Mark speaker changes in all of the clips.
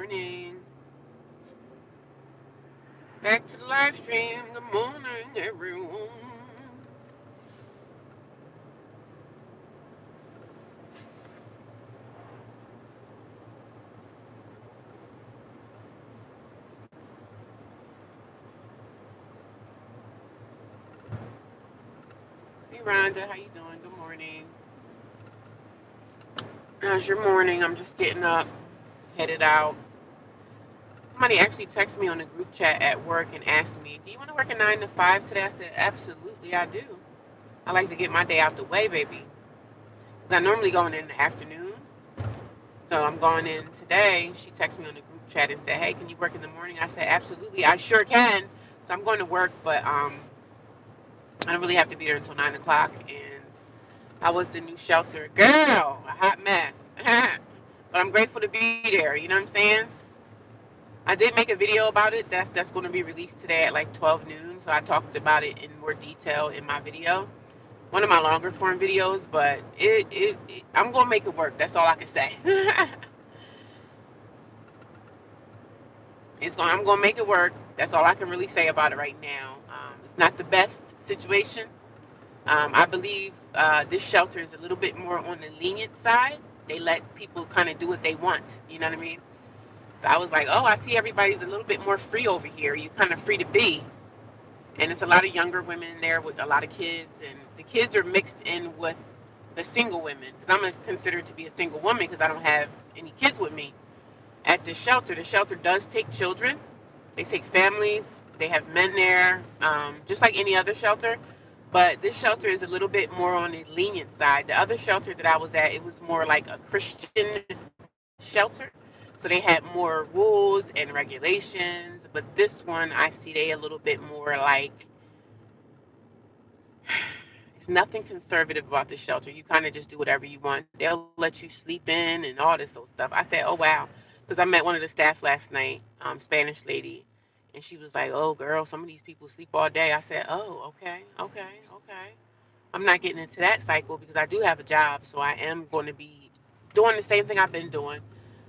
Speaker 1: morning. Back to the live stream. Good morning, everyone. Hey, Rhonda, how you doing? Good morning. How's your morning? I'm just getting up, headed out. Somebody actually texted me on the group chat at work and asked me, "Do you want to work a 9 to 5 today?" I said, "Absolutely, I do. I like to get my day out the way, baby. Because I normally go in the afternoon. So I'm going in today." She texted me on the group chat and said, "Hey, can you work in the morning?" I said, "Absolutely, I sure can." So I'm going to work, but I don't really have to be there until 9 o'clock. And how was the new shelter? Girl, a hot mess. But I'm grateful to be there. You know what I'm saying? I did make a video about it. That's going to be released today at like 12 noon. So I talked about it in more detail in my video, one of my longer form videos. But I'm going to make it work. That's all I can say. I'm going to make it work. That's all I can really say about it right now. It's not the best situation. I believe this shelter is a little bit more on the lenient side. They let people kind of do what they want. You know what I mean? So I was like, oh, I see everybody's a little bit more free over here. You're kind of free to be. And it's a lot of younger women in there with a lot of kids. And the kids are mixed in with the single women. Because I'm considered to be a single woman because I don't have any kids with me. At the shelter does take children. They take families. They have men there, just like any other shelter. But this shelter is a little bit more on the lenient side. The other shelter that I was at, it was more like a Christian shelter. So they had more rules and regulations. But this one, I see they a little bit more like, it's nothing conservative about the shelter. You kind of just do whatever you want. They'll let you sleep in and all this old stuff. I said, oh, wow. Because I met one of the staff last night, Spanish lady. And she was like, oh, girl, some of these people sleep all day. I said, oh, okay, okay, okay. I'm not getting into that cycle because I do have a job. So I am going to be doing the same thing I've been doing.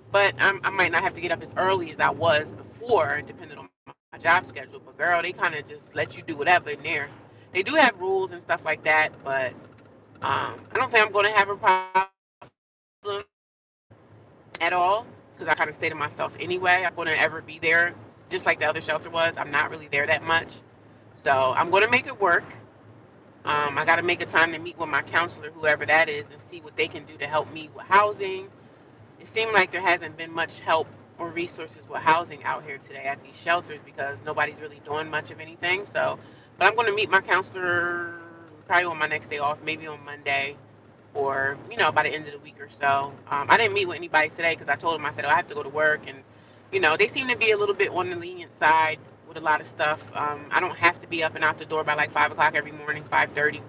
Speaker 1: But I might not have to get up as early as I was before, depending on my job schedule. But girl, they kind of just let you do whatever in there. They do have rules and stuff like that, but I don't think I'm going to have a problem at all because I kind of stay to myself anyway. I'm going to ever be there just like the other shelter was. I'm not really there that much. So I'm going to make it work. I got to make a time to meet with my counselor, whoever that is, and see what they can do to help me with housing. It seemed like there hasn't been much help or resources with housing out here today at these shelters because nobody's really doing much of anything. So, but I'm going to meet my counselor probably on my next day off, maybe on Monday or, by the end of the week or so. I didn't meet with anybody today because I told them, I said, oh, I have to go to work. And, they seem to be a little bit on the lenient side with a lot of stuff. I don't have to be up and out the door by like 5 o'clock every morning, 5:30.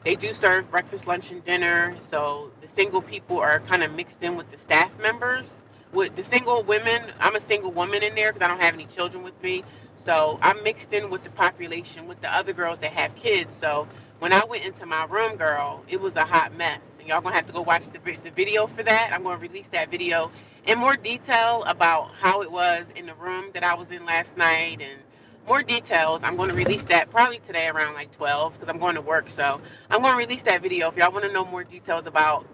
Speaker 1: They do serve breakfast, lunch, and dinner. So the single people are kind of mixed in with the staff members. With the single women, I'm a single woman in there because I don't have any children with me. So I'm mixed in with the population with the other girls that have kids. So when I went into my room, girl, it was a hot mess. And y'all gonna have to go watch the video for that. I'm gonna release that video in more detail about how it was in the room that I was in last night and more details. I'm going to release that probably today around like 12 because I'm going to work. So I'm going to release that video if y'all want to know more details about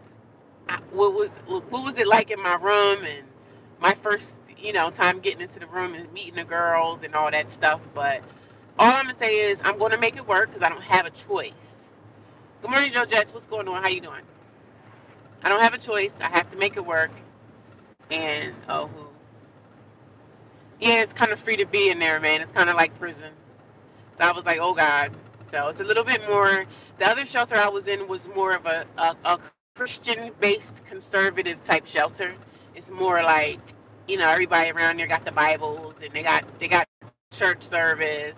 Speaker 1: what was it like in my room and my first time getting into the room and meeting the girls and all that stuff. But all I'm gonna say is I'm going to make it work because I don't have a choice. Good morning, Joe Jets. What's going on? How you doing? I don't have a choice. I have to make it work. And yeah, it's kind of free to be in there, man. It's kind of like prison. So I was like, oh God. So it's a little bit more. The other shelter I was in was more of a Christian-based conservative type shelter. It's more like, everybody around there got the Bibles and they got church service.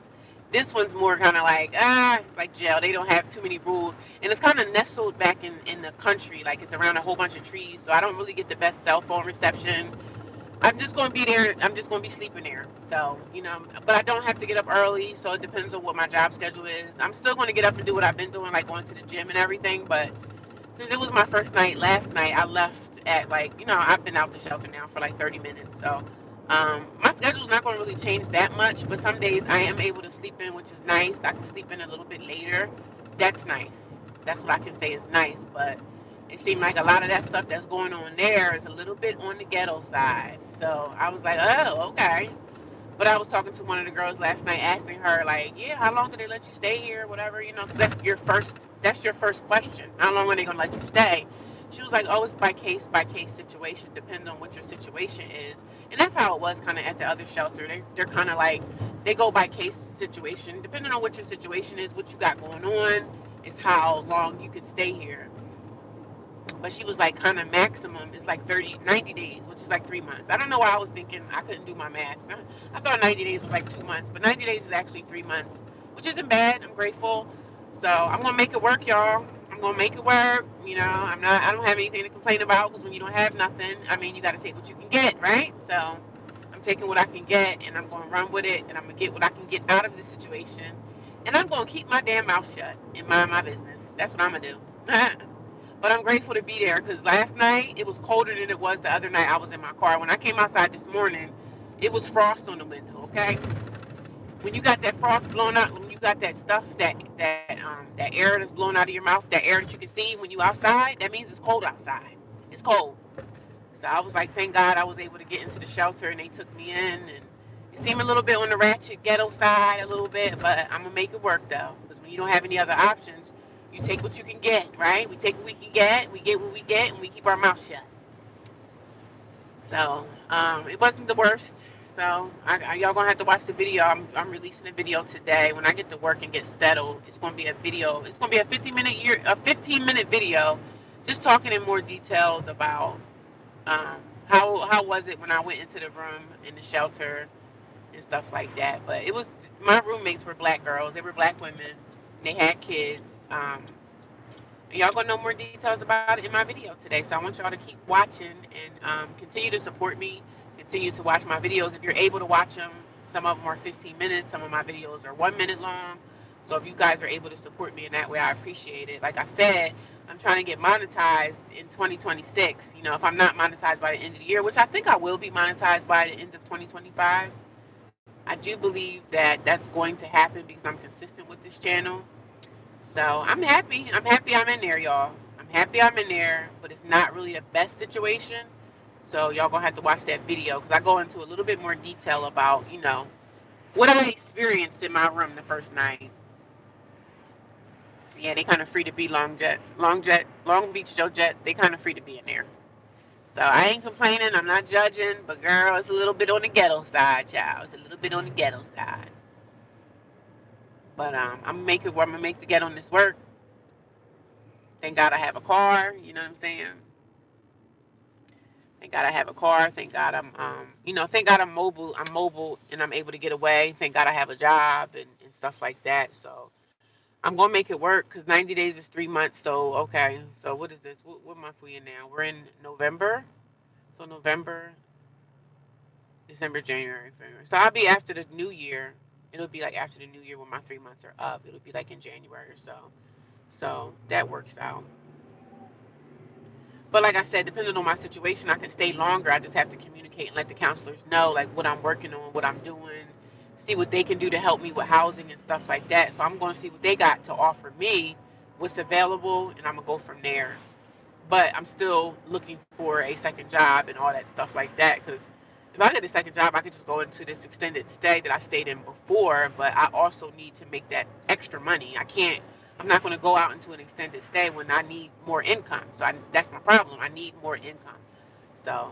Speaker 1: This one's more kind of like, it's like jail. They don't have too many rules. And it's kind of nestled back in the country. Like it's around a whole bunch of trees. So I don't really get the best cell phone reception. I'm just going to be there. I'm just going to be sleeping there. So, but I don't have to get up early. So it depends on what my job schedule is. I'm still going to get up and do what I've been doing, like going to the gym and everything. But since it was my first night last night, I left at like, I've been out the shelter now for like 30 minutes. So My schedule's not going to really change that much, but some days I am able to sleep in, which is nice. I can sleep in a little bit later. That's nice. That's what I can say is nice. But it seemed like a lot of that stuff that's going on there is a little bit on the ghetto side. So I was like, oh, okay. But I was talking to one of the girls last night, asking her like, yeah, how long do they let you stay here, whatever, because that's your first question. How long are they gonna let you stay? She was like, oh, it's by case situation, depending on what your situation is, and that's how it was kind of at the other shelter. They're kind of like they go by case situation, depending on what your situation is, what you got going on, is how long you could stay here. But she was like kind of maximum is like 90 days, which is like 3 months. I don't know why I was thinking, I couldn't do my math. I thought 90 days was like 2 months, but 90 days is actually 3 months, which isn't bad. I'm grateful. So I'm going to make it work, y'all. I'm going to make it work. I don't have anything to complain about, because when you don't have nothing, I mean, you got to take what you can get, right? So I'm taking what I can get, and I'm going to run with it, and I'm going to get what I can get out of the situation. And I'm going to keep my damn mouth shut and mind my business. That's what I'm going to do. But I'm grateful to be there, because last night it was colder than it was the other night I was in my car. When I came outside this morning, it was frost on the window, okay? When you got that frost blowing out, when you got that stuff, that air that's blowing out of your mouth, that air that you can see when you outside, that means it's cold outside. It's cold. So I was like, thank God I was able to get into the shelter, and they took me in, and it seemed a little bit on the ratchet ghetto side a little bit, but I'm gonna make it work though, because when you don't have any other options, you take what you can get, right? We take what we can get, we get what we get, and we keep our mouth shut. So it wasn't the worst. So y'all gonna have to watch the video. I'm releasing a video today. When I get to work and get settled, it's gonna be a video. It's gonna be a 15-minute video, just talking in more details about how was it when I went into the room in the shelter and stuff like that. But it was, my roommates were black girls. They were black women. They had kids. And y'all gonna know more details about it in my video today. So I want y'all to keep watching and continue to support me. Continue to watch my videos if you're able to watch them. Some of them are 15 minutes. Some of my videos are 1 minute long. So if you guys are able to support me in that way, I appreciate it. Like I said, I'm trying to get monetized in 2026. If I'm not monetized by the end of the year, which I think I will be monetized by the end of 2025, I do believe that that's going to happen because I'm consistent with this channel. So I'm happy. I'm happy I'm in there, y'all. I'm happy I'm in there, but it's not really the best situation. So y'all gonna have to watch that video, because I go into a little bit more detail about, what I experienced in my room the first night. Yeah, they kind of free to be Long Beach Joe Jets. They kind of free to be in there. So I ain't complaining. I'm not judging, but girl, it's a little bit on the ghetto side, child. It's a little bit on the ghetto side. But I'm gonna make it work. I'm gonna make the ghetto on this work. Thank God I have a car. You know what I'm saying? Thank God I have a car. Thank God thank God I'm mobile. I'm mobile and I'm able to get away. Thank God I have a job and stuff like that. So I'm gonna make it work, because 90 days is 3 months. So okay. So what is this? What month we in now? We're in November. So November, December, January, February. So I'll be after the new year. It'll be like after the new year when my 3 months are up. It'll be like in January or so. So that works out. But like I said, depending on my situation, I can stay longer. I just have to communicate and let the counselors know like what I'm working on, what I'm doing, see what they can do to help me with housing and stuff like that. So I'm going to see what they got to offer me, what's available, and I'm going to go from there. But I'm still looking for a second job and all that stuff like that, because if I get a second job, I could just go into this extended stay that I stayed in before, but I also need to make that extra money. I'm not going to go out into an extended stay when I need more income. So that's my problem. I need more income. So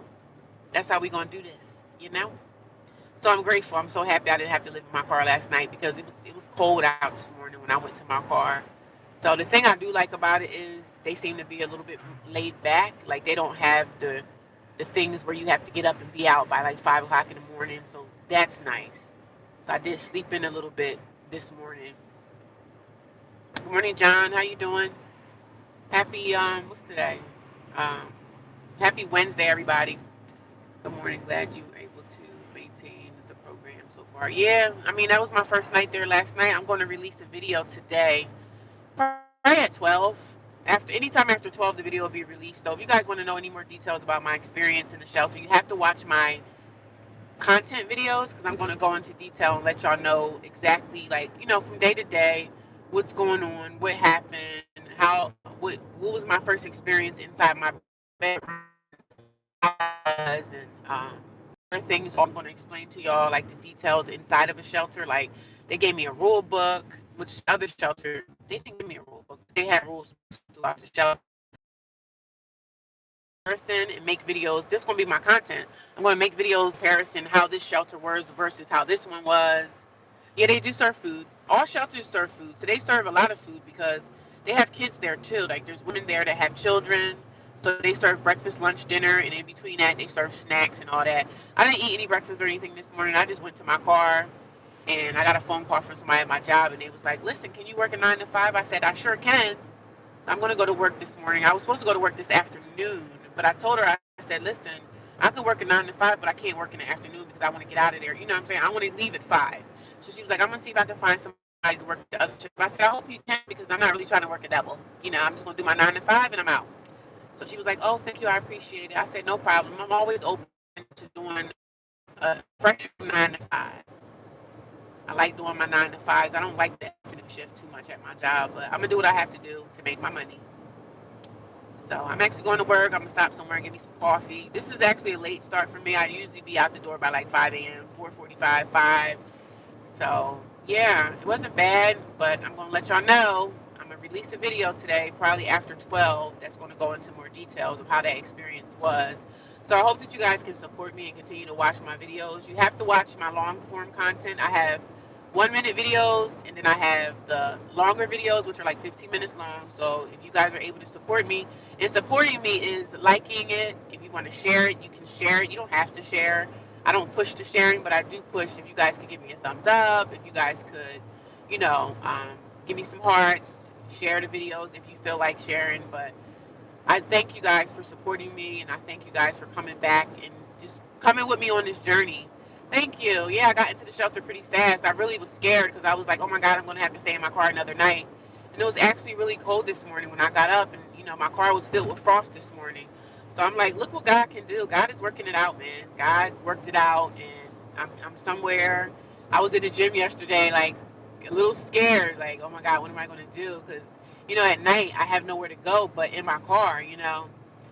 Speaker 1: that's how we're going to do this. So I'm grateful. I'm so happy I didn't have to live in my car last night, because it was cold out this morning when I went to my car. So the thing I do like about it is they seem to be a little bit laid back. Like they don't have the things where you have to get up and be out by like 5 o'clock in the morning. So that's nice. So I did sleep in a little bit this morning. Good morning, John. How you doing? Happy what's today? Um, Happy Wednesday, everybody. Good morning. Glad you were able to maintain the program so far. Yeah, I mean that was my first night there last night. I'm going to release a video today, probably at 12. Anytime after 12, the video will be released. So if you guys want to know any more details about my experience in the shelter, you have to watch my content videos, because I'm going to go into detail and let y'all know exactly, like, from day to day, what's going on, what happened, what was my first experience inside my bedroom, and other things I'm going to explain to y'all, like the details inside of a shelter. Like, they gave me a rule book, which other shelter, they didn't give me a rule book. They had rules throughout the shelter. Person and make videos. This is going to be my content. I'm going to make videos comparison how this shelter was versus how this one was. Yeah, they do serve food. All shelters serve food. So they serve a lot of food because they have kids there too. Like, there's women there that have children. So they serve breakfast, lunch, dinner, and in between that they serve snacks and all that. I didn't eat any breakfast or anything this morning. I just went to my car and I got a phone call from somebody at my job, and they was like, "Listen, can you work a 9 to 5?" I said, "I sure can." So I'm going to go to work this morning. I was supposed to go to work this afternoon, but I told her, I said, "Listen, I could work a 9 to 5, but I can't work in the afternoon because I want to get out of there. You know what I'm saying? I want to leave at 5." So she was like, "I'm going to see if I can find somebody to work the other shift." I said, "I hope you can, because I'm not really trying to work a double. I'm just going to do my 9 to 5 and I'm out." So she was like, "Oh, thank you. I appreciate it." I said, "No problem. I'm always open to doing a fresh 9 to 5. I like doing my 9 to 5s. I don't like the afternoon shift too much at my job, but I'm going to do what I have to do to make my money." So I'm actually going to work. I'm gonna stop somewhere and get me some coffee. This is actually a late start for me. I usually be out the door by like 5 a.m., 4:45, 5. So yeah, it wasn't bad, but I'm gonna let y'all know. I'm gonna release a video today, probably after 12. That's gonna go into more details of how that experience was. So I hope that you guys can support me and continue to watch my videos. You have to watch my long form content. I have 1 minute videos, and then I have the longer videos, which are like 15 minutes long. So if you guys are able to support me, and supporting me is liking it. If you want to share it, you can share it. You don't have to share. I don't push the sharing, but I do push. If you guys could give me a thumbs up, if you guys could, you know, give me some hearts, share the videos if you feel like sharing. But I thank you guys for supporting me, and I thank you guys for coming back and just coming with me on this journey. Thank you. Yeah, I got into the shelter pretty fast. I really was scared because I was like, "Oh my God, I'm going to have to stay in my car another night." And it was actually really cold this morning when I got up, and my car was filled with frost this morning. So I'm like, look what God can do. God is working it out, man. God worked it out, and I'm somewhere. I was in the gym yesterday, like a little scared, like, "Oh my God, what am I going to do?" Because at night I have nowhere to go but in my car,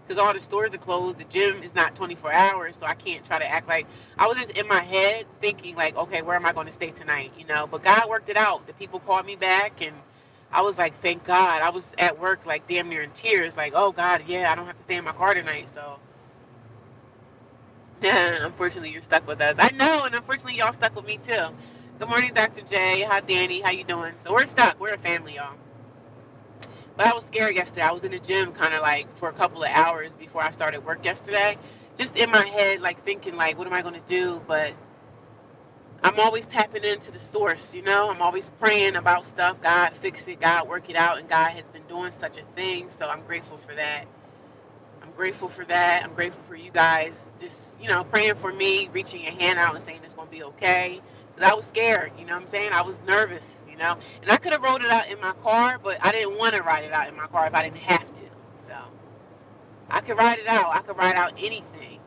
Speaker 1: because all the stores are closed. The gym is not 24 hours, so I can't try to act like I was just in my head thinking, like, okay, where am I going to stay tonight? But God worked it out. The people called me back, and I was like, thank God. I was at work, like, damn near in tears, like, oh God, yeah, I don't have to stay in my car tonight. So, unfortunately, you're stuck with us. I know, and unfortunately, y'all stuck with me too. Good morning, Dr. J. Hi, Danny. How you doing? So we're stuck. We're a family, y'all. But I was scared yesterday. I was in the gym kind of like for a couple of hours before I started work yesterday. Just in my head, like thinking, like, what am I going to do? But I'm always tapping into the source, I'm always praying about stuff. God, fix it. God, work it out. And God has been doing such a thing. So I'm grateful for that. I'm grateful for that. I'm grateful for you guys just, praying for me, reaching your hand out and saying it's going to be okay. Because I was scared, what I'm saying? I was nervous, And I could have rolled it out in my car, but I didn't want to ride it out in my car if I didn't have to. So I could ride it out. I could ride out anything.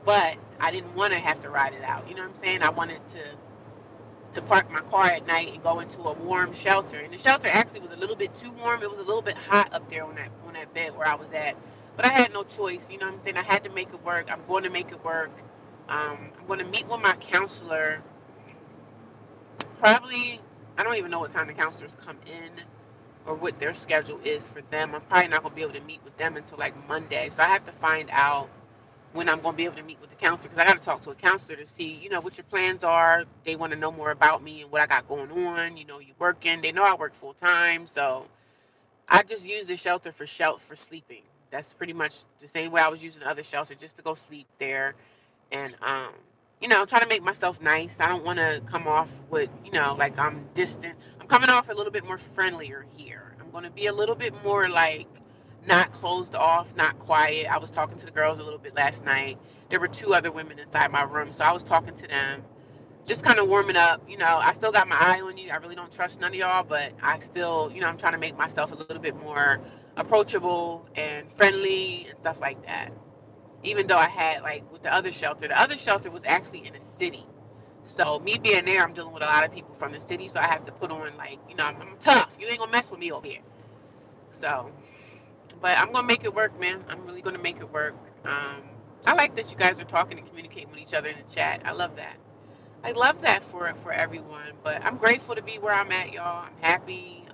Speaker 1: But I didn't want to have to ride it out. You know what I'm saying? I wanted to park my car at night and go into a warm shelter. And the shelter actually was a little bit too warm. It was a little bit hot up there on that bed where I was at. But I had no choice. You know what I'm saying? I had to make it work. I'm going to make it work. I'm going to meet with my counselor. Probably, I don't even know what time the counselors come in or what their schedule is for them. I'm probably not going to be able to meet with them until like Monday. So I have to find out when I'm going to be able to meet with the counselor, because I got to talk to a counselor to see, what your plans are. They want to know more about me and what I got going on. You working. They know I work full time, so I just use the shelter for sleeping. That's pretty much the same way I was using the other shelter, just to go sleep there. And try to make myself nice. I don't want to come off with, like I'm distant. I'm coming off a little bit more friendlier here. I'm going to be a little bit more like not closed off, not quiet. I was talking to the girls a little bit last night. There were two other women inside my room, so I was talking to them, just kind of warming up. I still got my eye on you. I really don't trust none of y'all, but I still, I'm trying to make myself a little bit more approachable and friendly and stuff like that. even though I had, like, with the other shelter was actually in a city. So me being there, I'm dealing with a lot of people from the city, so I have to put on, like, I'm tough. You ain't gonna mess with me over here. So, but I'm gonna make it work, man. I'm really gonna make it work. Um, I like that you guys are talking and communicating with each other in the chat. I love that. I love that for everyone. But I'm grateful to be where I'm at, y'all. I'm happy.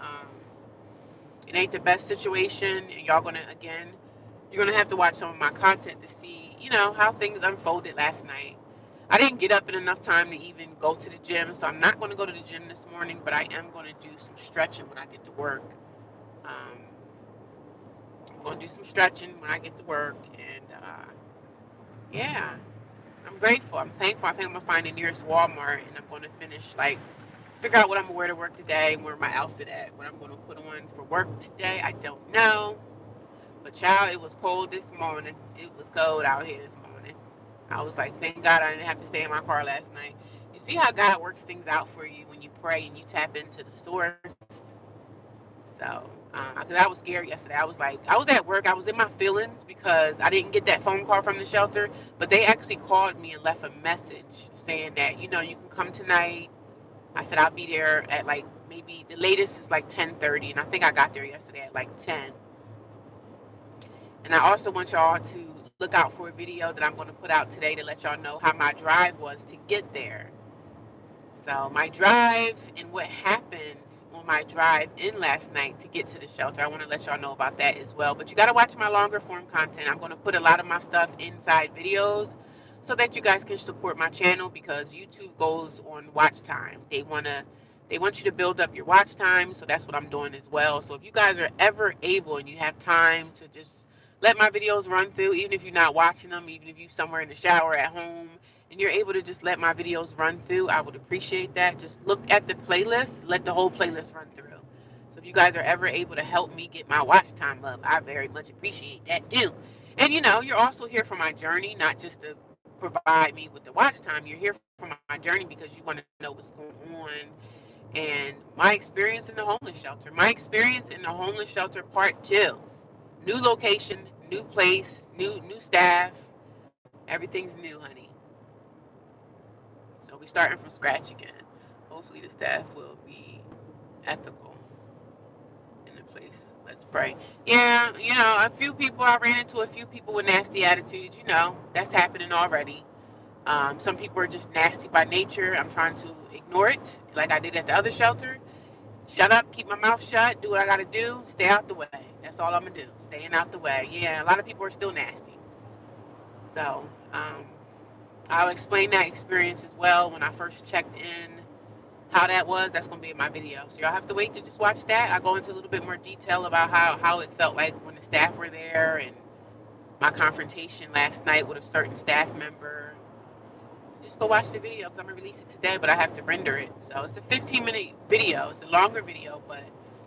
Speaker 1: It ain't the best situation, and y'all gonna, again, you're gonna have to watch some of my content to see, how things unfolded last night. I didn't get up in enough time to even go to the gym, so I'm not going to go to the gym this morning, but I am going to do some stretching when I get to work. Um, I'm going to do some stretching when I get to work, and yeah, I'm grateful. I'm thankful. I think I'm going to find the nearest Walmart, and I'm going to finish, like, figure out what I'm going to wear to work today, where my outfit at, what I'm going to put on for work today. I don't know. But child, it was cold this morning. It was cold out here this morning. I was like, thank God I didn't have to stay in my car last night. You see how God works things out for you when you pray and you tap into the source. So, because I was scared yesterday. I was at work. I was in my feelings because I didn't get that phone call from the shelter. But they actually called me and left a message saying that, you can come tonight. I said I'll be there at, like, maybe the latest is like 10:30, and I think I got there yesterday at like 10. And I also want y'all to look out for a video that I'm going to put out today to let y'all know how my drive was to get there. So my drive and what happened on my drive in last night to get to the shelter, I want to let y'all know about that as well. But you got to watch my longer form content. I'm going to put a lot of my stuff inside videos so that you guys can support my channel, because YouTube goes on watch time. They want you to build up your watch time, so that's what I'm doing as well. So if you guys are ever able and you have time to just let my videos run through, even if you're not watching them, even if you're somewhere in the shower at home, and you're able to just let my videos run through, I would appreciate that. Just look at the playlist, let the whole playlist run through. So if you guys are ever able to help me get my watch time up, I very much appreciate that too. And you're also here for my journey, not just to provide me with the watch time. You're here for my journey because you want to know what's going on and my experience in the homeless shelter. My experience in the homeless shelter part 2. New location, new place, new staff. Everything's new, honey. So we're starting from scratch again. Hopefully the staff will be ethical in the place. Let's pray. Yeah, I ran into a few people with nasty attitudes. That's happening already. Some people are just nasty by nature. I'm trying to ignore it like I did at the other shelter. Shut up, keep my mouth shut, do what I gotta do, stay out the way. That's all I'm gonna do. Staying out the way. Yeah, a lot of people are still nasty. So, I'll explain that experience as well when I first checked in. How that was, that's going to be in my video. So y'all have to wait to just watch that. I go into a little bit more detail about how it felt like when the staff were there and my confrontation last night with a certain staff member. Just go watch the video because I'm going to release it today, but I have to render it. So it's a 15-minute video. It's a longer video, but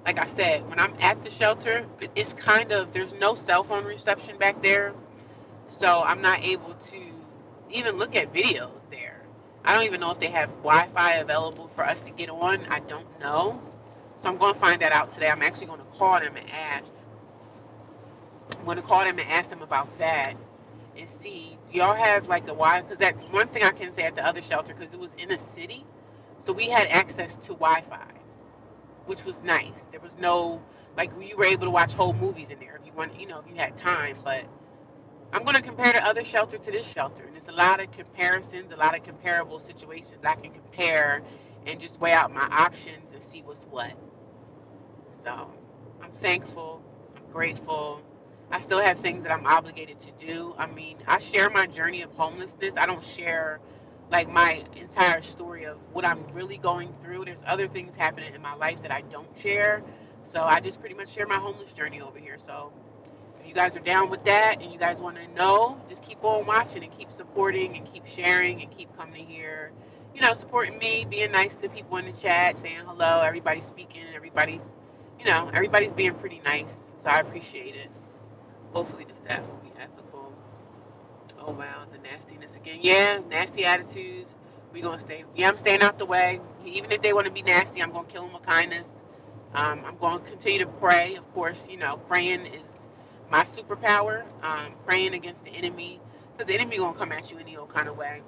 Speaker 1: like I said, when I'm at the shelter, it's there's no cell phone reception back there. So I'm not able to even look at videos there. I don't even know if they have Wi-Fi available for us to get on. I don't know. So I'm going to find that out today. I'm actually going to call them and ask. I'm going to call them and ask them about that and see. Do y'all have like a Wi-Fi? Because that one thing I can say at the other shelter, because it was in a city, so we had access to Wi-Fi, which was nice. There was no, like, you were able to watch whole movies in there if you want, if you had time. But I'm going to compare the other shelter to this shelter. And there's a lot of comparisons, a lot of comparable situations I can compare and just weigh out my options and see what's what. So I'm thankful. I'm grateful. I still have things that I'm obligated to do. I mean, I share my journey of homelessness. I don't share like my entire story of what I'm really going through. There's other things happening in my life that I don't share. So I just pretty much share my homeless journey over here. So if you guys are down with that and you guys want to know, just keep on watching and keep supporting and keep sharing and keep coming here, supporting me, being nice to people in the chat, saying hello, everybody's speaking, everybody's being pretty nice. So I appreciate it. Hopefully the staff will be ethical. Oh wow, the nastiness again. Yeah, nasty attitudes. We gonna stay. Yeah, I'm staying out the way. Even if they want to be nasty, I'm gonna kill them with kindness. I'm going to continue to pray. Of course, praying is my superpower. Praying against the enemy. because the enemy gonna come at you any old kind of way.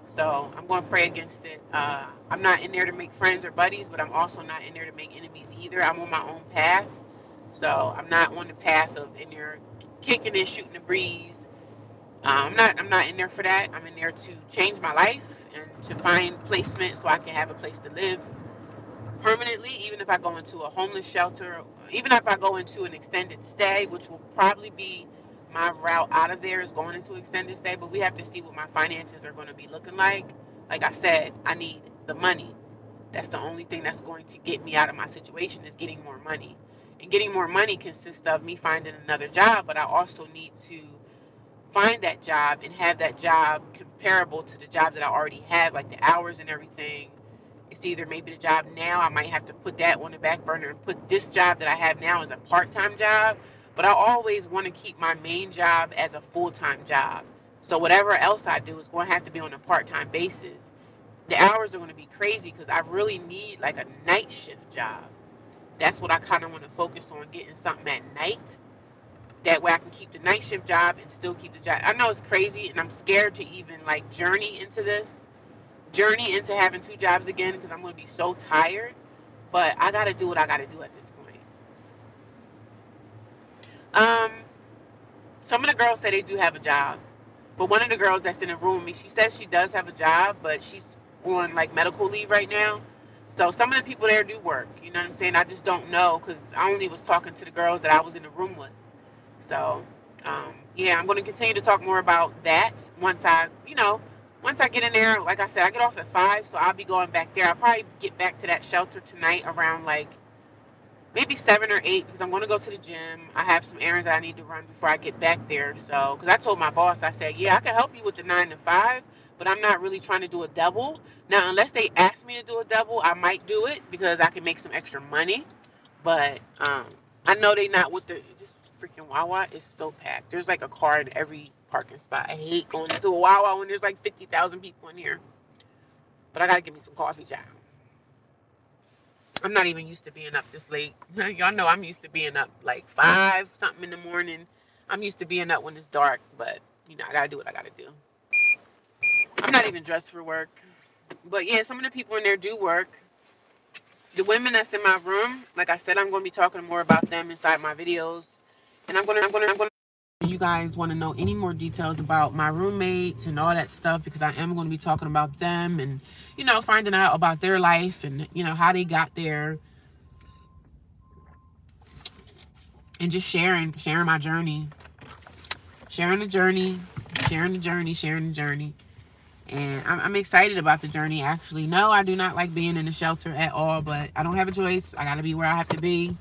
Speaker 1: So I'm going to pray against it. I'm not in there to make friends or buddies, but I'm also not in there to make enemies either. I'm on my own path. So I'm not on the path of in there kicking and shooting the breeze. I'm not in there for that. I'm in there to change my life and to find placement so I can have a place to live permanently, even if I go into a homeless shelter, even if I go into an extended stay, which will probably be my route out of there is going into extended stay, but we have to see what my finances are going to be looking like. Like I said, I need the money. That's the only thing that's going to get me out of my situation is getting more money. And getting more money consists of me finding another job, but I also need to find that job and have that job comparable to the job that I already have, like the hours and everything. It's either maybe the job now, I might have to put that on the back burner and put this job that I have now as a part-time job. But I always want to keep my main job as a full-time job. So whatever else I do is going to have to be on a part-time basis. The hours are going to be crazy because I really need like a night shift job. That's what I kind of want to focus on, getting something at night. That way I can keep the night shift job and still keep the job. I know it's crazy and I'm scared to even like journey into having two jobs again because I'm going to be so tired. But I got to do what I got to do at this point. Um, some of the girls say they do have a job, but one of the girls that's in the room with me, she says she does have a job, but she's on like medical leave right now. So some of the people there do work. You know what I'm saying? I just don't know because I only was talking to the girls that I was in the room with. So, yeah, I'm going to continue to talk more about that once I get in there. Like I said, I get off at 5, so I'll be going back there. I'll probably get back to that shelter tonight around like maybe 7 or 8 because I'm going to go to the gym. I have some errands that I need to run before I get back there. So, because I told my boss, I said, yeah, I can help you with the 9 to 5, but I'm not really trying to do a double. Now, unless they ask me to do a double, I might do it because I can make some extra money. But I know they not with the just freaking Wawa is so packed. There's like a car in every parking spot. I hate going into a Wawa when there's like 50,000 people in here. But I gotta get me some coffee, child. I'm not even used to being up this late. Y'all know I'm used to being up like 5 something in the morning. I'm used to being up when it's dark, but I gotta do what I gotta do. I'm not even dressed for work. But yeah, some of the people in there do work. The women that's in my room, like I said, I'm gonna be talking more about them inside my videos. And I'm gonna you guys want to know any more details about my roommates and all that stuff because I am going to be talking about them and finding out about their life and how they got there and just sharing my journey, sharing the journey, sharing the journey, sharing the journey. And I'm excited about the journey. Actually, no, I do not like being in the shelter at all, but I don't have a choice. I got to be where I have to be.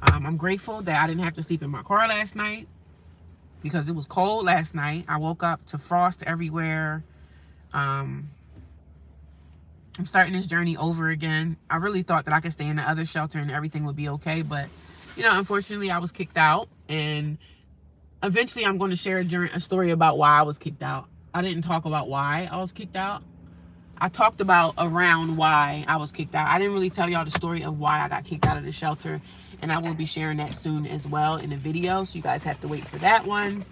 Speaker 1: I'm grateful that I didn't have to sleep in my car last night because it was cold last night. I woke up to frost everywhere. I'm starting this journey over again. I really thought that I could stay in the other shelter and everything would be okay, but unfortunately I was kicked out, and eventually I'm going to share a story about why I was kicked out. I didn't talk about why I was kicked out. I talked about around why I was kicked out. I didn't really tell y'all the story of why I got kicked out of the shelter, and I will be sharing that soon as well in a video, so you guys have to wait for that one.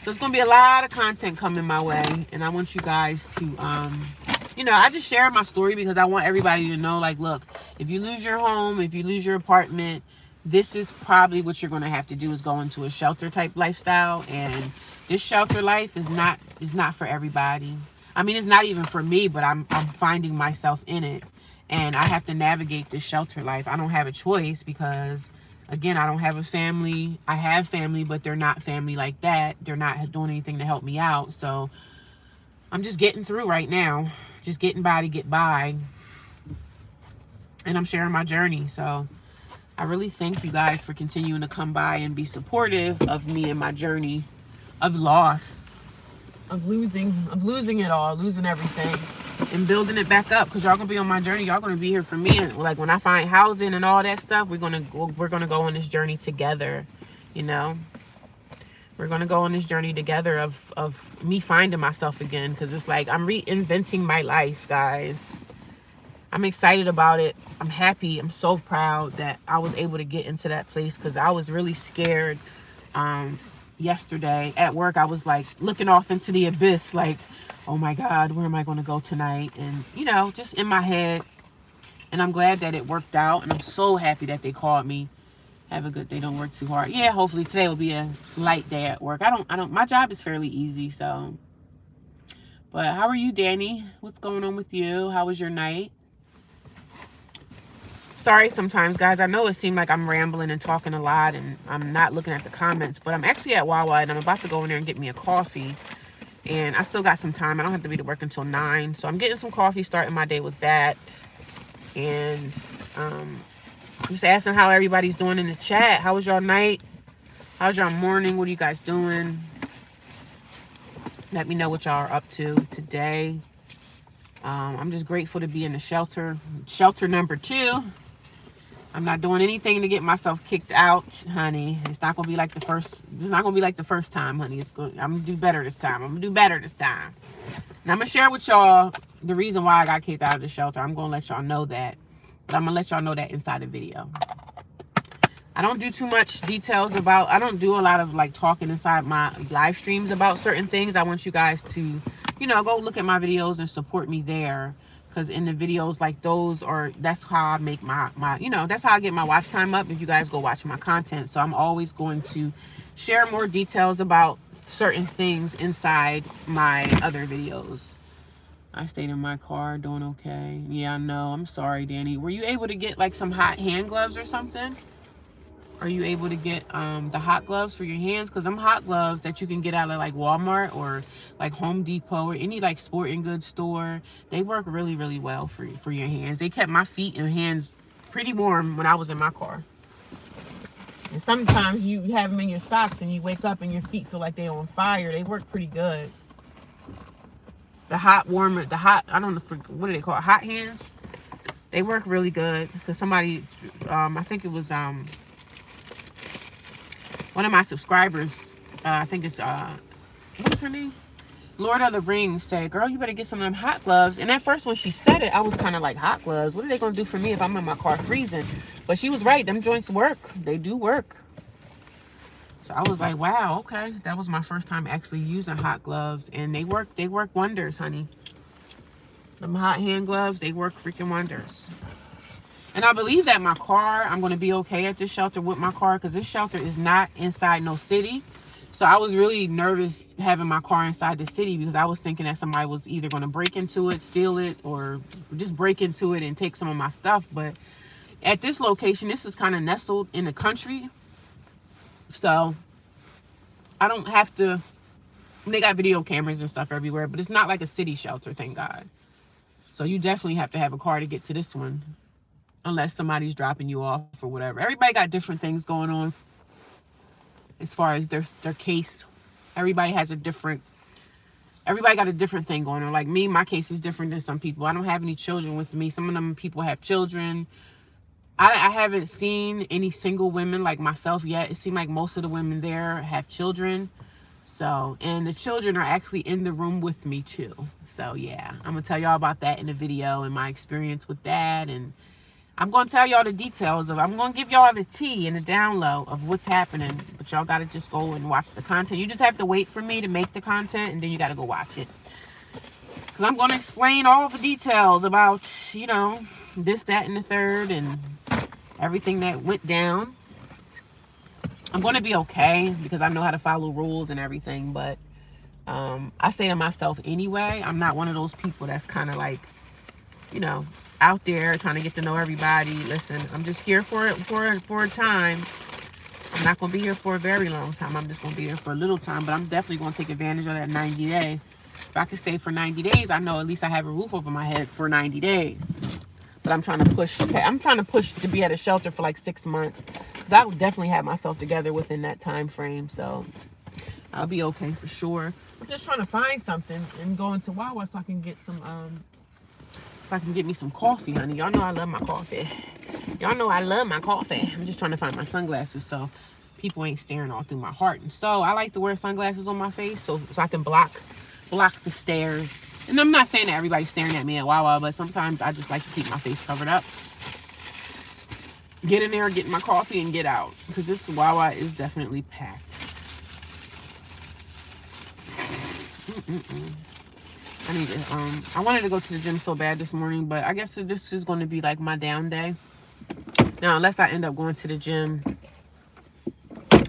Speaker 1: So it's going to be a lot of content coming my way, and I want you guys to, I just share my story because I want everybody to know, like, look, if you lose your home, if you lose your apartment, this is probably what you're going to have to do is go into a shelter type lifestyle, and this shelter life is not for everybody. I mean, it's not even for me, but I'm finding myself in it, and I have to navigate this shelter life. I don't have a choice because again, I don't have a family. I have family, but they're not family like that. They're not doing anything to help me out. So I'm just getting through right now. Just getting by to get by. And I'm sharing my journey. So I really thank you guys for continuing to come by and be supportive of me and my journey of loss, of losing it all, losing everything, and building it back up. Because y'all gonna be on my journey. Y'all gonna be here for me. And like when I find housing and all that stuff, we're gonna go on this journey together. We're gonna go on this journey together of me finding myself again. Because it's like I'm reinventing my life, guys. I'm excited about it. I'm happy. I'm so proud that I was able to get into that place because I was really scared. yesterday at work. I was like looking off into the abyss, like, oh my God, where am I going to go tonight? And, you know, just in my head. And I'm glad that it worked out. And I'm so happy that they called me. Have a good day. Don't work too hard. Yeah, hopefully today will be a light day at work. My job is fairly easy. So, but how are you, Danny? What's going on with you? How was your night? Sorry sometimes, guys. I know it seemed like I'm rambling and talking a lot and I'm not looking at the comments, but I'm actually at Wawa and I'm about to go in there and get me a coffee. And I still got some time. I don't have to be to work until 9. So I'm getting some coffee, starting my day with that. And just asking how everybody's doing in the chat. How was your night? How's your morning? What are you guys doing? Let me know what y'all are up to today. I'm just grateful to be in the shelter. Shelter number 2. I'm not doing anything to get myself kicked out, honey. It's not gonna be like the first. It's not gonna be like the first time, honey. I'm gonna do better this time. I'm gonna do better this time. And I'm gonna share with y'all the reason why I got kicked out of the shelter. I'm gonna let y'all know that, but I'm gonna let y'all know that inside the video. I don't do too much details about. I don't do a lot of like talking inside my live streams about certain things. I want you guys to, you know, go look at my videos and support me there. Because in the videos like those, or that's how I make my, you know, that's how I get my watch time up if you guys go watch my content. So I'm always going to share more details about certain things inside my other videos. I stayed in my car doing okay. Yeah, I know. I'm sorry, Danny. Were you able to get like some hot hand gloves or something? Are you able to get the hot gloves for your hands? Because them hot gloves that you can get out of like Walmart or like Home Depot or any like sporting goods store, they work really, really well for your hands. They kept my feet and hands pretty warm when I was in my car. And sometimes you have them in your socks and you wake up and your feet feel like they're on fire. They work pretty good. The hot warmer, I don't know, what do they call it? Hot hands. They work really good. Because somebody, I think it was one of my subscribers, I think it's what was her name? Lord of the Rings, said, girl, you better get some of them hot gloves. And at first when she said it, I was kind of like, hot gloves? What are they going to do for me if I'm in my car freezing? But she was right. Them joints work. They do work. So I was like, wow, okay. That was my first time actually using hot gloves. And they work wonders, honey. Them hot hand gloves, they work freaking wonders. And I believe that my car, I'm going to be okay at this shelter with my car, because this shelter is not inside no city. So I was really nervous having my car inside the city, because I was thinking that somebody was either going to break into it, steal it, or just break into it and take some of my stuff. But at this location, this is kind of nestled in the country. So I don't have to, they got video cameras and stuff everywhere, but it's not like a city shelter, thank God. So you definitely have to have a car to get to this one, unless somebody's dropping you off or whatever. Everybody got different things going on as far as their case. Everybody got a different thing going on. Like me, my case is different than some people. I don't have any children with me. Some of them people have children. I haven't seen any single women like myself yet. It seemed like most of the women there have children. So, and the children are actually in the room with me too. So yeah, I'm gonna tell y'all about that in the video and my experience with that. And I'm going to tell y'all the details of, I'm going to give y'all the tea and the down low of what's happening. But y'all got to just go and watch the content. You just have to wait for me to make the content, and then you got to go watch it. Because I'm going to explain all the details about, you know, this, that, and the third, and everything that went down. I'm going to be okay because I know how to follow rules and everything. But I say to myself anyway, I'm not one of those people that's kind of like, you know, out there trying to get to know everybody. Listen, I'm just here for a time. I'm not going to be here for a very long time. I'm just going to be here for a little time, but I'm definitely going to take advantage of that 90 day. If I can stay for 90 days, I know at least I have a roof over my head for 90 days. But I'm trying to push to be at a shelter for like 6 months, because I will definitely have myself together within that time frame. So I'll be okay for sure. I'm just trying to find something and go into Wawa so I can get some so I can get me some coffee, honey. Y'all know I love my coffee. Y'all know I love my coffee. I'm just trying to find my sunglasses so people ain't staring all through my heart. And so I like to wear sunglasses on my face so I can block the stares. And I'm not saying that everybody's staring at me at Wawa, but sometimes I just like to keep my face covered up. Get in there, get my coffee, and get out. Because this Wawa is definitely packed. Mm-mm-mm. I need to, I wanted to go to the gym so bad this morning, but I guess this is going to be like my down day. Now, unless I end up going to the gym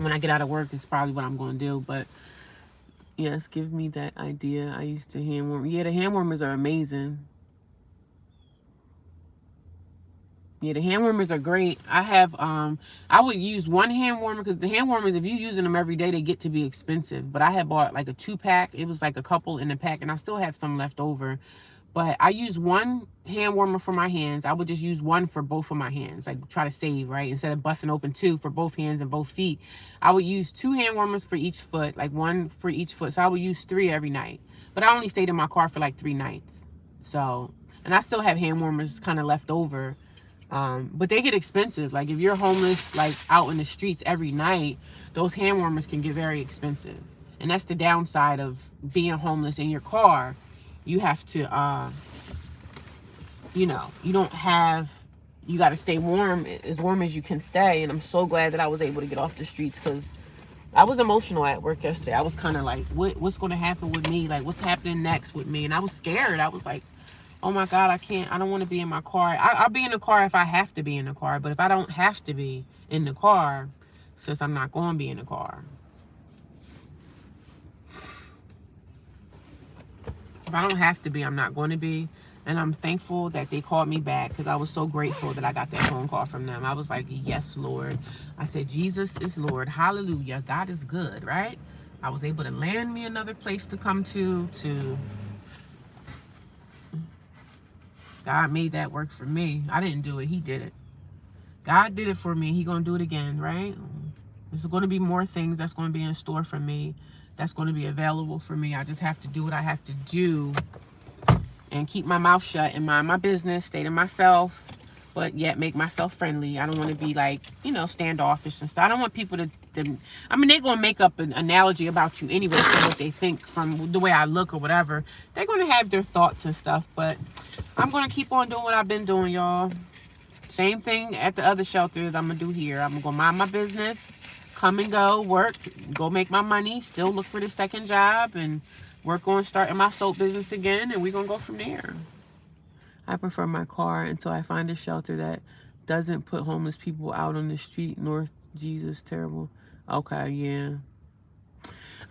Speaker 1: when I get out of work, is probably what I'm going to do. But yes, give me that idea. I used to hand warm. Yeah, the hand warmers are amazing. Yeah, the hand warmers are great. I would use one hand warmer because the hand warmers, if you're using them every day, they get to be expensive. But I had bought like a 2-pack. It was like a couple in a pack, and I still have some left over. But I use one hand warmer for my hands. I would just use one for both of my hands, like try to save, right? Instead of busting open two for both hands and both feet, I would use 2 hand warmers for each foot, like one for each foot. So I would use 3 every night. But I only stayed in my car for like 3 nights. So, and I still have hand warmers kind of left over. But they get expensive. Like if you're homeless, like out in the streets every night, those hand warmers can get very expensive. And that's the downside of being homeless in your car. You have to, you don't have, you got to stay warm as you can stay. And I'm so glad that I was able to get off the streets because I was emotional at work yesterday. I was kind of like, what's going to happen with me? Like, what's happening next with me? And I was scared. I was like, oh my God, I don't want to be in my car. I'll be in the car if I have to be in the car. But if I don't have to be in the car, since I'm not going to be in the car. If I don't have to be, I'm not going to be. And I'm thankful that they called me back because I was so grateful that I got that phone call from them. I was like, yes, Lord. I said, Jesus is Lord. Hallelujah. God is good, right? I was able to land me another place to come to. God made that work for me. I didn't do it. He did it. God did it for me. He gonna do it again, right? There's going to be more things that's going to be in store for me. That's going to be available for me. I just have to do what I have to do and keep my mouth shut and mind my business, stay to myself, but yet make myself friendly. I don't want to be like, standoffish and stuff. I don't want people to I mean, they're going to make up an analogy about you anyway from what they think, from the way I look or whatever. They're going to have their thoughts and stuff, but I'm going to keep on doing what I've been doing, y'all. Same thing at the other shelters I'm going to do here. I'm going to go mind my business, come and go, work, go make my money, still look for the second job, and work on starting my soap business again, and we're going to go from there. I prefer my car until I find a shelter that doesn't put homeless people out on the street. North Jesus, terrible. Okay, yeah.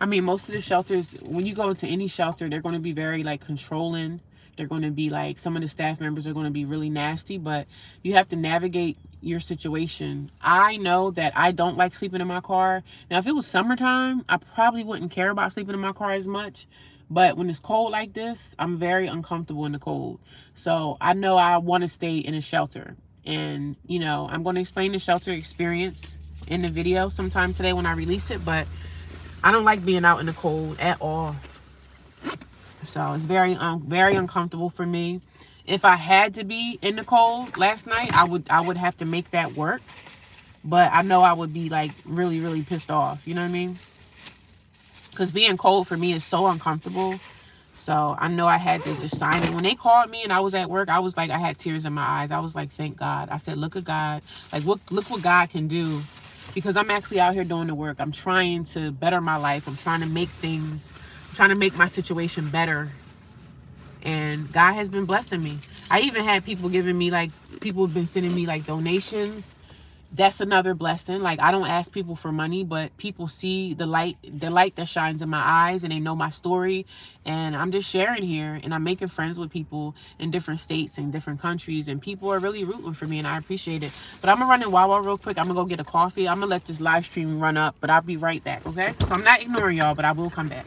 Speaker 1: I mean, most of the shelters, when you go into any shelter, they're going to be very like controlling. They're going to be like, some of the staff members are going to be really nasty, but you have to navigate your situation. I know that I don't like sleeping in my car. Now, if it was summertime, I probably wouldn't care about sleeping in my car as much. But when it's cold like this, I'm very uncomfortable in the cold. So I know I want to stay in a shelter. And, I'm going to explain the shelter experience in the video sometime today when I release it. But I don't like being out in the cold at all. So it's very uncomfortable for me. If I had to be in the cold last night, I would have to make that work. But I know I would be like really, really pissed off. You know what I mean? Because being cold for me is so uncomfortable. So I know I had to just sign it. When they called me and I was at work, I was like, I had tears in my eyes. I was like, thank God. I said, look at God. Like, look what God can do. Because I'm actually out here doing the work. I'm trying to better my life. I'm trying to make things, I'm trying to make my situation better. And God has been blessing me. I even had people giving me, like, people have been sending me like donations. That's another blessing. Like, I don't ask people for money, but people see the light that shines in my eyes, and they know my story, and I'm just sharing here, and I'm making friends with people in different states and different countries, and people are really rooting for me, and I appreciate it. But I'm gonna run in Wawa real quick. I'm gonna go get a coffee. I'm gonna let this live stream run up, but I'll be right back. Okay, so I'm not ignoring y'all, but I will come back.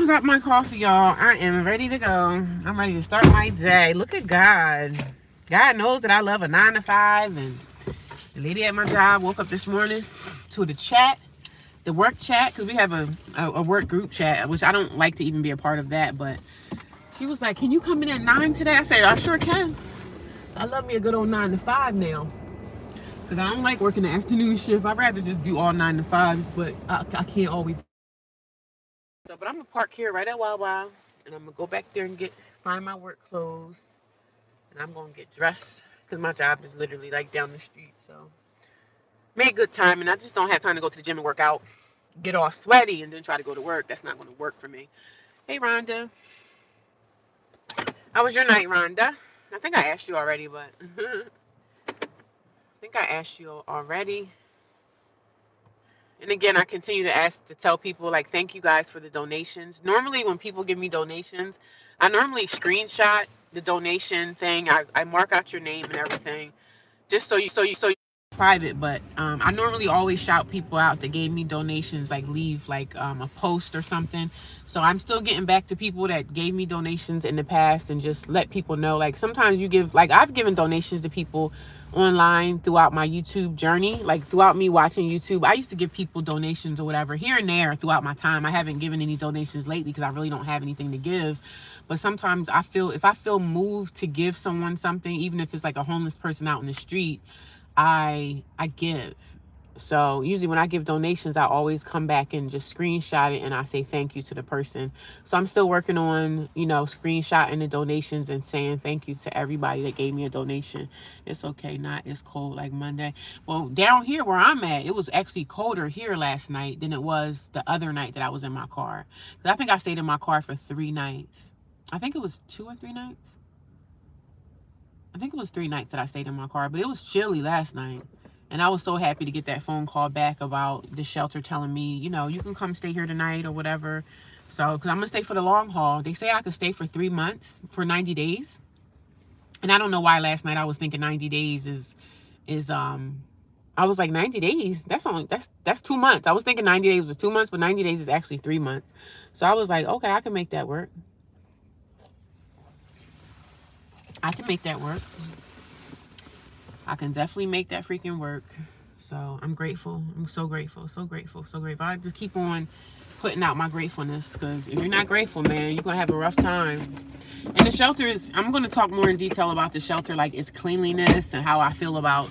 Speaker 1: got my coffee, y'all. I am ready to go. I'm ready to start my day. Look at God. God knows that I love a 9 to 5. And the lady at my job woke up this morning to the chat, the work chat, because we have a work group chat, which I don't like to even be a part of that. But she was like, can you come in at 9 today? I said, I sure can. I love me a good old 9 to 5 now. Because I don't like working the afternoon shift. I'd rather just do all 9 to 5s, but I can't always. So, but I'm going to park here right at Wawa, and I'm going to go back there and find my work clothes. And I'm going to get dressed, because my job is literally like down the street. So, make good time, and I just don't have time to go to the gym and work out, get all sweaty, and then try to go to work. That's not going to work for me. Hey, Rhonda. How was your night, Rhonda? I think I asked you already, but I think I asked you already. And again, I continue to ask to tell people, like, thank you guys for the donations. Normally, when people give me donations, I normally screenshot the donation thing. I mark out your name and everything, just so you private. But I normally always shout people out that gave me donations, like leave like a post or something. So I'm still getting back to people that gave me donations in the past, and just let people know, like, sometimes you give, like, I've given donations to people online throughout my YouTube journey, like throughout me watching YouTube. I used to give people donations or whatever here and there throughout my time. I haven't given any donations lately because I really don't have anything to give. But sometimes if I feel moved to give someone something, even if it's like a homeless person out in the street, I give. So usually when I give donations, I always come back and just screenshot it, and I say thank you to the person. So I'm still working on, screenshotting the donations and saying thank you to everybody that gave me a donation. It's okay, it's cold like Monday. Well, down here where I'm at, it was actually colder here last night than it was the other night that I was in my car. 'Cause I think I stayed in my car for 3 nights. I think it was 2 or 3 nights. I think it was 3 nights that I stayed in my car, but it was chilly last night. And I was so happy to get that phone call back about the shelter telling me, you can come stay here tonight or whatever. So, because I'm going to stay for the long haul. They say I could stay for 3 months, for 90 days. And I don't know why last night I was thinking 90 days I was like, 90 days? That's 2 months. I was thinking 90 days was 2 months, but 90 days is actually 3 months. So I was like, okay, I can make that work. I can make that work. I can definitely make that freaking work. So I'm grateful. I'm so grateful, so grateful, so grateful. I just keep on putting out my gratefulness, because if you're not grateful, man, you're going to have a rough time. And the shelters, I'm going to talk more in detail about the shelter, like its cleanliness and how I feel about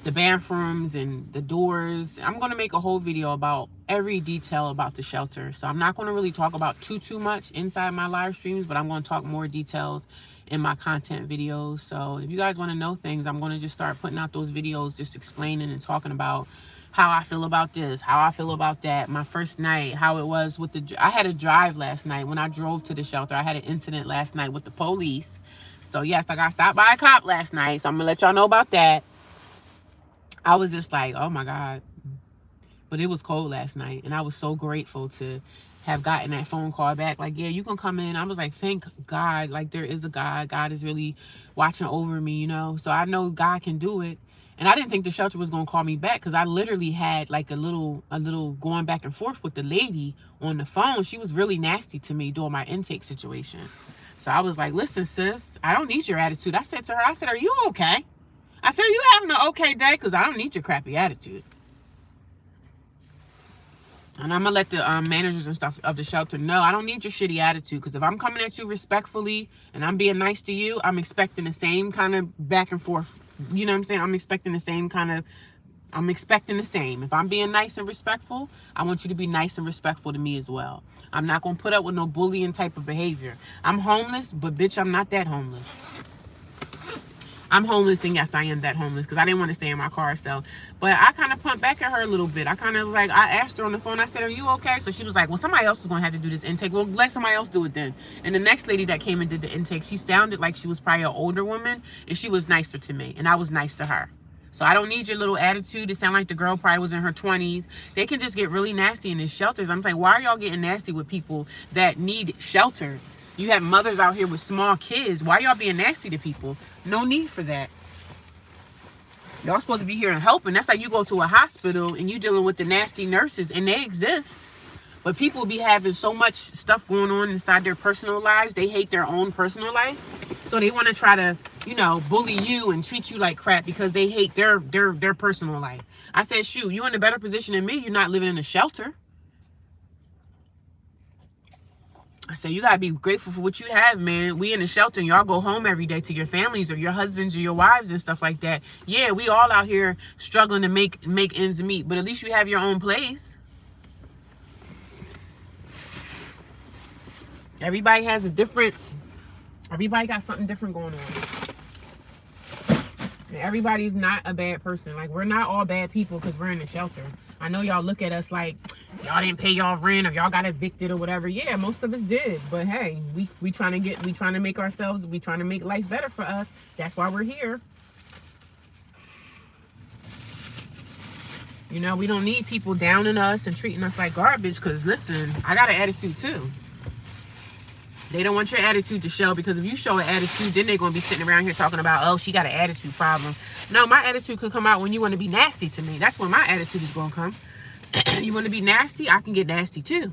Speaker 1: the bathrooms and the doors. I'm going to make a whole video about every detail about the shelter. So I'm not going to really talk about too much inside my live streams, but I'm going to talk more details in my content videos. So if you guys want to know things, I'm going to just start putting out those videos, just explaining and talking about how I feel about this, how I feel about that, my first night, how it was with I had a drive last night. When I drove to the shelter, I had an incident last night with the police. So yes, I got stopped by a cop last night, so I'm gonna let y'all know about that. I was just like, oh my God. But it was cold last night, and I was so grateful to have gotten that phone call back. Like, yeah, you can come in. I was like, thank God, like, there is a God. God is really watching over me, So I know God can do it. And I didn't think the shelter was going to call me back, because I literally had like a little going back and forth with the lady on the phone. She was really nasty to me during my intake situation. So I was like, listen, sis, I don't need your attitude. I said to her, are you okay? I said, are you having an okay day? Because I don't need your crappy attitude. And I'm going to let the managers and stuff of the shelter know, I don't need your shitty attitude. Because if I'm coming at you respectfully and I'm being nice to you, I'm expecting the same kind of back and forth. You know what I'm saying? I'm expecting the same. If I'm being nice and respectful, I want you to be nice and respectful to me as well. I'm not going to put up with no bullying type of behavior. I'm homeless, but bitch, I'm not that homeless. I'm homeless, and yes, I am that homeless, because I didn't want to stay in my car. So, but I kind of pumped back at her a little bit. I kind of was like, I asked her on the phone, I said, are you okay? So she was like, well, somebody else is going to have to do this intake. Well, let somebody else do it then. And the next lady that came and did the intake, she sounded like she was probably an older woman, and she was nicer to me, and I was nice to her. So I don't need your little attitude. It sounded like the girl probably was in her 20s. They can just get really nasty in these shelters. I'm like, why are y'all getting nasty with people that need shelter? You have mothers out here with small kids. Why y'all being nasty to people? No need for that. Y'all supposed to be here and helping. That's like you go to a hospital and you dealing with the nasty nurses, and they exist. But people be having so much stuff going on inside their personal lives, they hate their own personal life. So they want to try to, you know, bully you and treat you like crap because they hate their personal life. I said, shoot, you in a better position than me. You're not living in a shelter. I said, you got to be grateful for what you have, man. We in a shelter and y'all go home every day to your families or your husbands or your wives and stuff like that. Yeah, we all out here struggling to make ends meet, but at least you have your own place. Everybody has a different, everybody got something different going on. And everybody's not a bad person. Like, we're not all bad people because we're in the shelter. I know y'all look at us like y'all didn't pay y'all rent or y'all got evicted or whatever. Yeah, most of us did. But hey, we trying to make ourselves, we trying to make life better for us. That's why we're here. You know, we don't need people downing us and treating us like garbage because, listen, I got an attitude too. They don't want your attitude to show, because if you show an attitude, then they're going to be sitting around here talking about, oh, she got an attitude problem. No, my attitude could come out when you want to be nasty to me. That's when my attitude is going to come. You want to be nasty? I can get nasty too.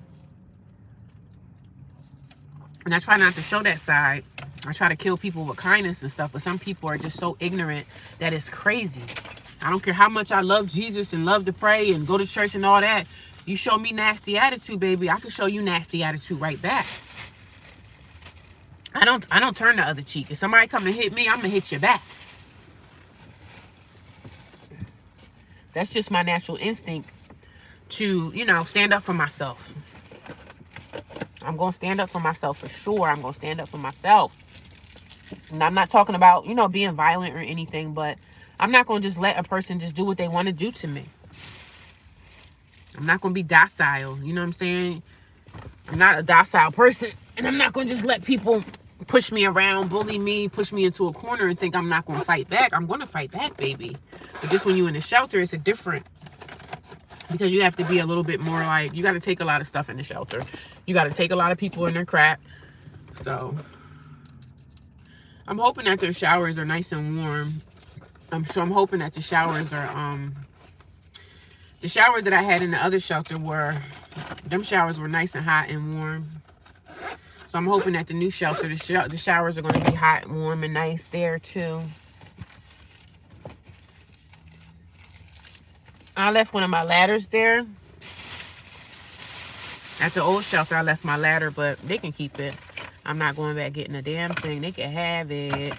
Speaker 1: And I try not to show that side. I try to kill people with kindness and stuff, but some people are just so ignorant that it's crazy. I don't care how much I love Jesus and love to pray and go to church and all that. You show me nasty attitude, baby, I can show you nasty attitude right back. I don't turn the other cheek. If somebody come and hit me, I'm gonna hit you back. That's just my natural instinct to, you know, stand up for myself. I'm gonna stand up for myself for sure. I'm gonna stand up for myself. And I'm not talking about, you know, being violent or anything, but I'm not gonna just let a person just do what they want to do to me. I'm not gonna be docile. You know what I'm saying? I'm not a docile person, and I'm not gonna just let people push me around, bully me, push me into a corner and think I'm not gonna fight back. I'm gonna fight back, baby. But just when you're in the shelter, it's a different, because you have to be a little bit more like, you got to take a lot of stuff in the shelter. You got to take a lot of people in their crap. So I'm hoping that their showers are nice and warm. I'm hoping that the showers are the showers that I had in the other shelter them showers were nice and hot and warm. So I'm hoping that the new shelter, the showers are going to be hot and warm and nice there too. I left one of my ladders there. At the old shelter, I left my ladder, but they can keep it. I'm not going back getting a damn thing. They can have it.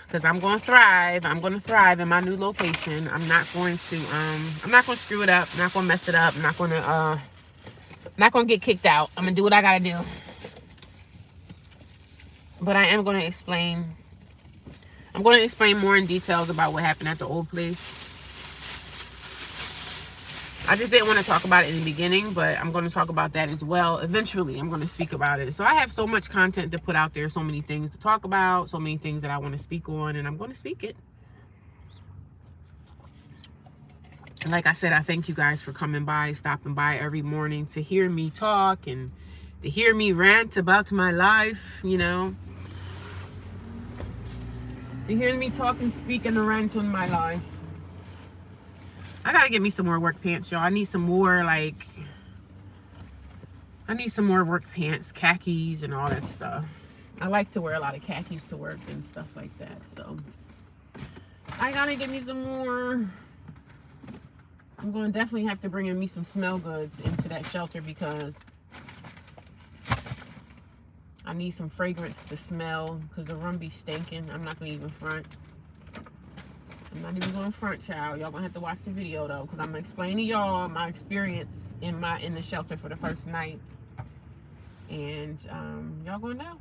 Speaker 1: Because I'm going to thrive. I'm going to thrive in my new location. I'm not going to screw it up. I'm not going to mess it up. I'm not going to get kicked out. I'm going to do what I got to do. But I am going to explain. I'm going to explain more in details about what happened at the old place. I just didn't want to talk about it in the beginning, but I'm going to talk about that as well. Eventually, I'm going to speak about it. So I have so much content to put out there, so many things to talk about, so many things that I want to speak on, and I'm going to speak it. And like I said, I thank you guys for coming by, stopping by every morning to hear me talk and to hear me rant about my life, you know. To hear me talk and speak and rant on my life. I gotta get me some more work pants, y'all. I need some more, like, work pants, khakis and all that stuff. I like to wear a lot of khakis to work and stuff like that. So I gotta get me some more. I'm going to definitely have to bring in me some smell goods into that shelter, because I need some fragrance to smell, because the room be stinking. I'm not going to even front. I'm not even going to front, child. Y'all going to have to watch the video, though, because I'm going to explain to y'all my experience in the shelter for the first night. And y'all going to know.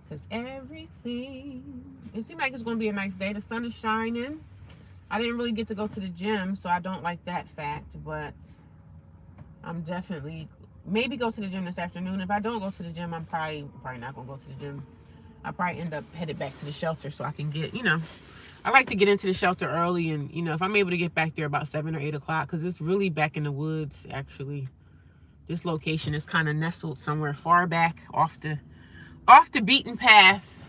Speaker 1: Because everything, it seems like it's going to be a nice day. The sun is shining. I didn't really get to go to the gym, so I don't like that fact, but I'm definitely, maybe go to the gym this afternoon. If I don't go to the gym, I'm probably not going to go to the gym. I'll probably end up headed back to the shelter so I can get, you know, I like to get into the shelter early, and, you know, if I'm able to get back there about 7 or 8 o'clock, because it's really back in the woods, actually. This location is kind of nestled somewhere far back off the beaten path.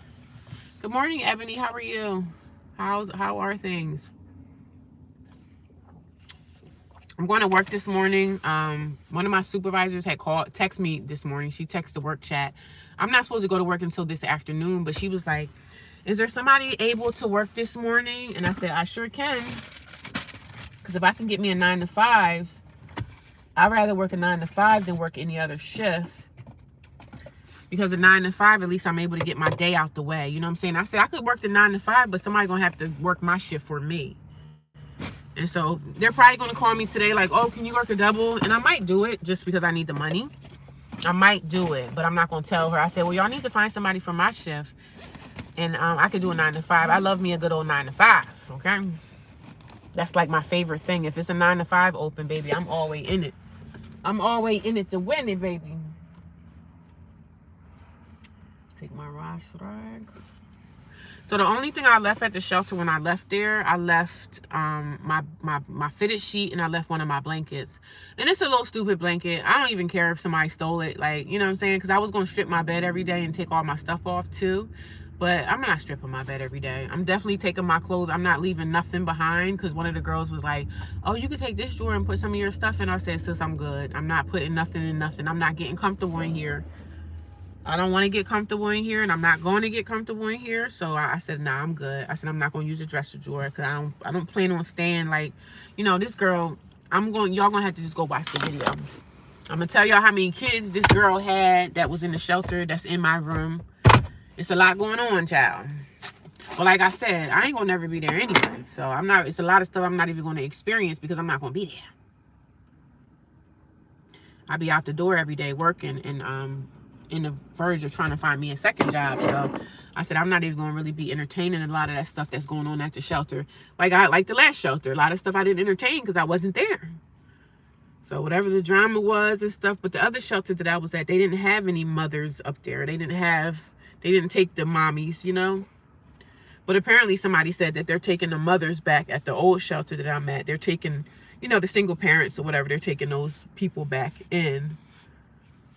Speaker 1: Good morning, Ebony. How are you? How are things? I'm going to work this morning. One of my supervisors had text me this morning. She texted the work chat. I'm not supposed to go to work until this afternoon, but she was like, is there somebody able to work this morning? And I said, I sure can. Because if I can get me a 9 to 5, I'd rather work a 9 to 5 than work any other shift. Because a 9 to 5, at least I'm able to get my day out the way. You know what I'm saying? I said I could work the 9 to 5, but somebody's going to have to work my shift for me. And so they're probably going to call me today like, oh, can you work a double? And I might do it just because I need the money. I might do it, but I'm not going to tell her. I said, well, y'all need to find somebody for my shift. And I could do a 9 to 5. I love me a good old 9 to 5, okay? That's like my favorite thing. If it's a 9 to 5 open, baby, I'm always in it. I'm always in it to win it, baby. Take my Rosh rag. So the only thing I left at the shelter when I left there, I left my fitted sheet, and I left one of my blankets. And it's a little stupid blanket. I don't even care if somebody stole it. Like, you know what I'm saying? Because I was going to strip my bed every day and take all my stuff off too. But I'm not stripping my bed every day. I'm definitely taking my clothes. I'm not leaving nothing behind, because one of the girls was like, oh, you can take this drawer and put some of your stuff in. I said, sis, I'm good. I'm not putting nothing in nothing. I'm not getting comfortable in here. I don't want to get comfortable in here, and I'm not going to get comfortable in here. So I said, nah, I'm good. I said, I'm not going to use a dresser drawer, because I don't plan on staying like, you know, this girl, y'all going to have to just go watch the video. I'm going to tell y'all how many kids this girl had that was in the shelter that's in my room. It's a lot going on, child. But like I said, I ain't going to never be there anyway. So it's a lot of stuff I'm not even going to experience, because I'm not going to be there. I be out the door every day working, and in the verge of trying to find me a second job. So I said, I'm not even going to really be entertaining a lot of that stuff that's going on at the shelter. Like the last shelter, a lot of stuff I didn't entertain because I wasn't there. So whatever the drama was and stuff. But the other shelter that I was at, they didn't have any mothers up there. They didn't take the mommies, you know. But apparently somebody said that they're taking the mothers back at the old shelter that I'm at. They're taking, you know, the single parents or whatever. They're taking those people back in.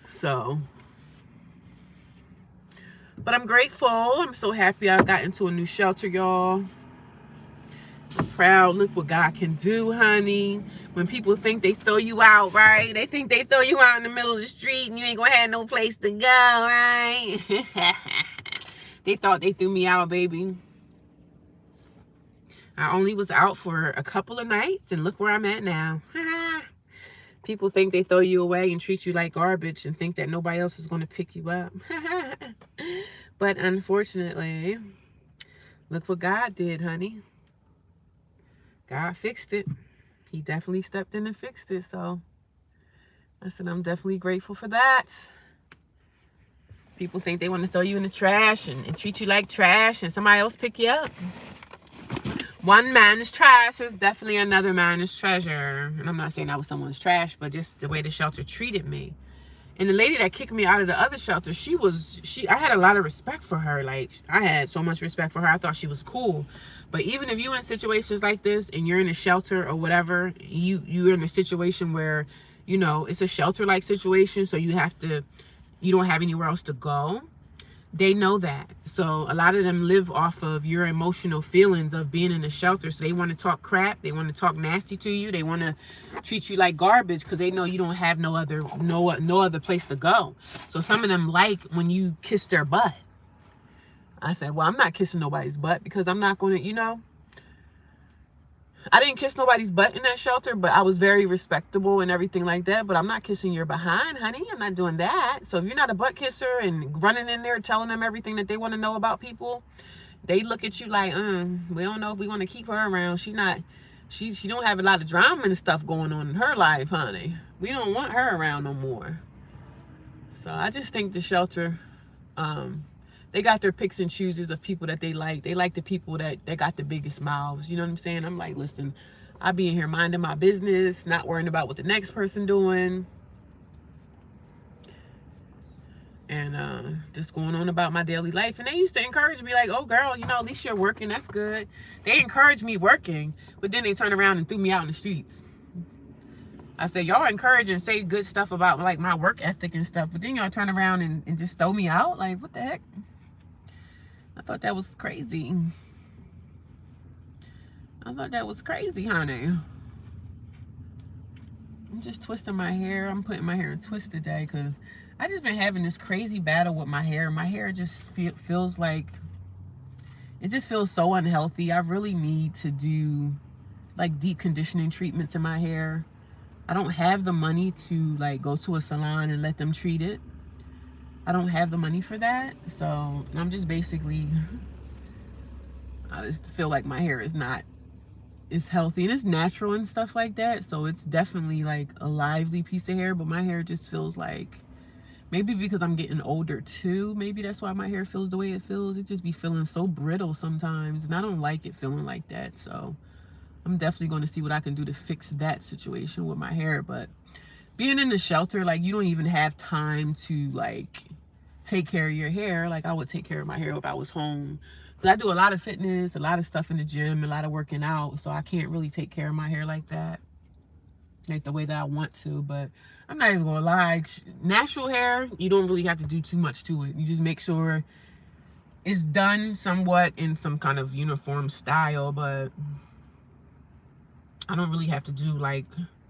Speaker 1: So, but I'm grateful. I'm so happy I got into a new shelter, y'all. I'm proud. Look what God can do, honey. When people think they throw you out, right? They think they throw you out in the middle of the street and you ain't gonna have no place to go, right? They thought they threw me out, baby. I only was out for a couple of nights, and look where I'm at now. People think they throw you away and treat you like garbage and think that nobody else is going to pick you up. But unfortunately, look what God did, honey. God fixed it. He definitely stepped in and fixed it. So I said, I'm definitely grateful for that. People think they want to throw you in the trash and treat you like trash, and somebody else pick you up. One man's trash is definitely another man's treasure. And I'm not saying that was someone's trash, but just the way the shelter treated me. And the lady that kicked me out of the other shelter, I had a lot of respect for her. Like, I had so much respect for her. I thought she was cool. But even if you're in situations like this and you're in a shelter or whatever, you're in a situation where, you know, it's a shelter-like situation, so you don't have anywhere else to go. They know that. So a lot of them live off of your emotional feelings of being in the shelter. So they want to talk crap. They want to talk nasty to you. They want to treat you like garbage because they know you don't have no other place to go. So some of them like when you kiss their butt. I said, well, I'm not kissing nobody's butt because I'm not going to, you know. I didn't kiss nobody's butt in that shelter, but I was very respectable and everything like that. But I'm not kissing your behind, honey. I'm not doing that. So if you're not a butt kisser and running in there telling them everything that they want to know about people, they look at you like, we don't know if we want to keep her around. She don't have a lot of drama and stuff going on in her life, honey. We don't want her around no more. So I just think the shelter, they got their picks and chooses of people that they like. They like the people that got the biggest mouths. You know what I'm saying? I'm like, listen, I be in here minding my business, not worrying about what the next person doing. And just going on about my daily life. And they used to encourage me like, oh, girl, you know, at least you're working. That's good. They encouraged me working, but then they turned around and threw me out in the streets. I said, y'all encourage and say good stuff about like my work ethic and stuff, but then y'all turn around and just throw me out? Like, what the heck? I thought that was crazy. I thought that was crazy, honey. I'm just twisting my hair. I'm putting my hair in twist today because I just been having this crazy battle with my hair. My hair just feels like, it just feels so unhealthy. I really need to do like deep conditioning treatments in my hair. I don't have the money to like go to a salon and let them treat it. I don't have the money for that. So I'm just basically, I just feel like my hair is not, it's healthy and it's natural and stuff like that. So it's definitely like a lively piece of hair, but my hair just feels like, maybe because I'm getting older too, maybe that's why my hair feels the way it feels. It just be feeling so brittle sometimes, and I don't like it feeling like that. So I'm definitely going to see what I can do to fix that situation with my hair. But being in the shelter, like, you don't even have time to like take care of your hair like I would take care of my hair if I was home. Because I do a lot of fitness, a lot of stuff in the gym, a lot of working out, so I can't really take care of my hair like that, like the way that I want to. But I'm not even gonna lie, natural hair, you don't really have to do too much to it. You just make sure it's done somewhat in some kind of uniform style, but I don't really have to do like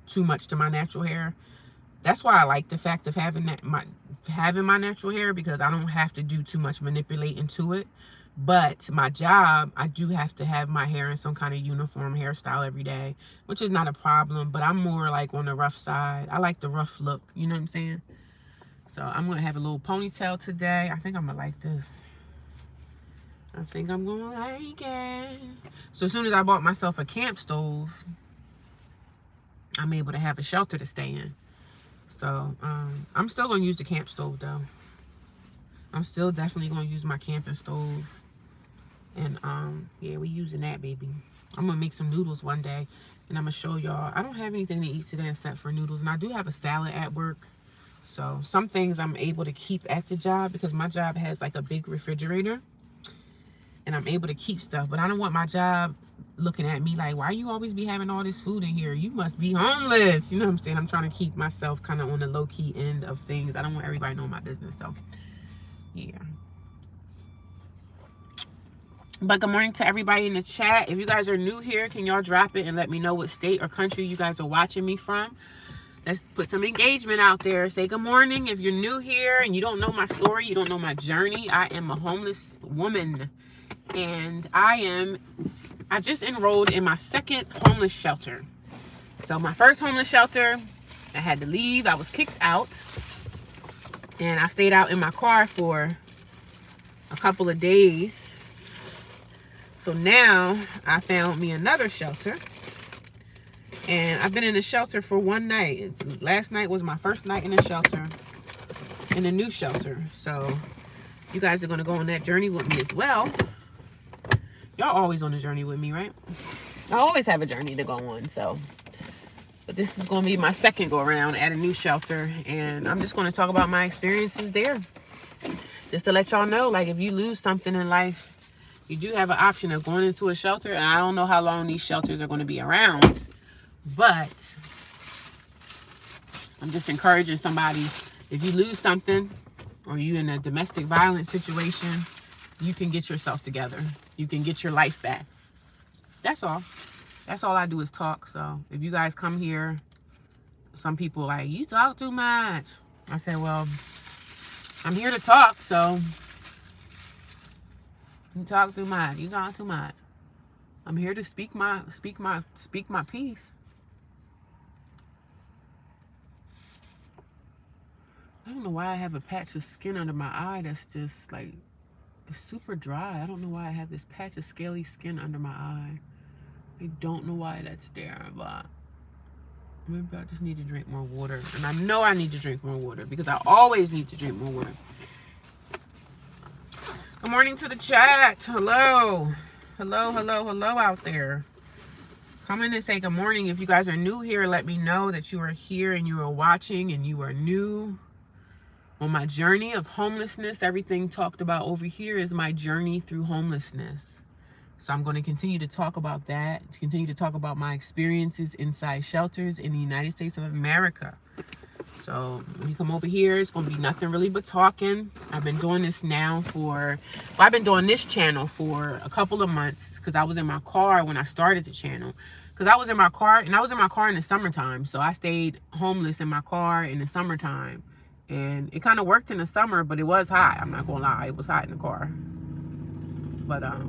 Speaker 1: too much to my natural hair. That's why I like the fact of having my natural hair, because I don't have to do too much manipulating to it. But my job, I do have to have my hair in some kind of uniform hairstyle every day, which is not a problem, but I'm more like on the rough side. I like the rough look, you know what I'm saying? So I'm gonna have a little ponytail today. I think I'm gonna like this. I think I'm gonna like it. So as soon as I bought myself a camp stove, I'm able to have a shelter to stay in. So I'm still gonna use the camp stove though. I'm still definitely gonna use my camping stove. And yeah, we using that, baby. I'm gonna make some noodles one day and I'm gonna show y'all. I don't have anything to eat today except for noodles, and I do have a salad at work. So some things I'm able to keep at the job because my job has like a big refrigerator, and I'm able to keep stuff. But I don't want my job looking at me like, why you always be having all this food in here? You must be homeless. You know what I'm saying? I'm trying to keep myself kind of on the low-key end of things. I don't want everybody knowing my business. So yeah. But good morning to everybody in the chat. If you guys are new here, can y'all drop it and let me know what state or country you guys are watching me from? Let's put some engagement out there. Say good morning. If you're new here and you don't know my story, you don't know my journey, I am a homeless woman. And I just enrolled in my second homeless shelter. So my first homeless shelter, I had to leave. I was kicked out. And I stayed out in my car for a couple of days. So now I found me another shelter. And I've been in the shelter for one night. Last night was my first night in the shelter, in a new shelter. So you guys are going to go on that journey with me as well. Y'all always on the journey with me, right? I always have a journey to go on. So, but this is going to be my second go around at a new shelter. And I'm just going to talk about my experiences there. Just to let y'all know, like, if you lose something in life, you do have an option of going into a shelter. And I don't know how long these shelters are going to be around. But I'm just encouraging somebody, if you lose something or you in a domestic violence situation, you can get yourself together. You can get your life back. That's all. That's all I do is talk. So if you guys come here, some people are like, you talk too much. I said, well, I'm here to talk, so you talk too much. You talk too much. I'm here to speak my piece. I don't know why I have a patch of skin under my eye that's just like, it's super dry. I don't know why I have this patch of scaly skin under my eye. I don't know why that's there, but maybe I just need to drink more water. And I know I need to drink more water because I always need to drink more water. Good morning to the chat. Hello. Hello, hello, hello out there. Come in and say good morning. If you guys are new here, let me know that you are here and you are watching and you are new on my journey of homelessness. Everything talked about over here is my journey through homelessness. So I'm going to continue to talk about that, to continue to talk about my experiences inside shelters in the United States of America. So when you come over here, it's going to be nothing really but talking. I've been doing this now for, well, I've been doing this channel for a couple of months because I was in my car when I started the channel. Because I was in my car, and I was in my car in the summertime. So I stayed homeless in my car in the summertime. And it kind of worked in the summer, but it was hot. I'm not going to lie. It was hot in the car. But I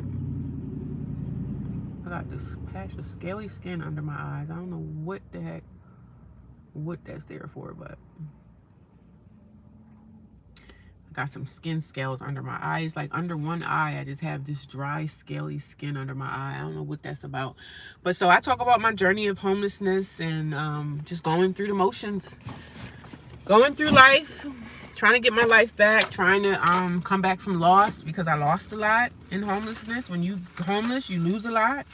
Speaker 1: got this patch of scaly skin under my eyes. I don't know what the heck, what that's there for, but I got some skin scales under my eyes. Like under one eye, I just have this dry, scaly skin under my eye. I don't know what that's about. But so I talk about my journey of homelessness and just going through the motions, going through life, trying to get my life back, trying to come back from loss, because I lost a lot in homelessness. When you homeless, you lose a lot.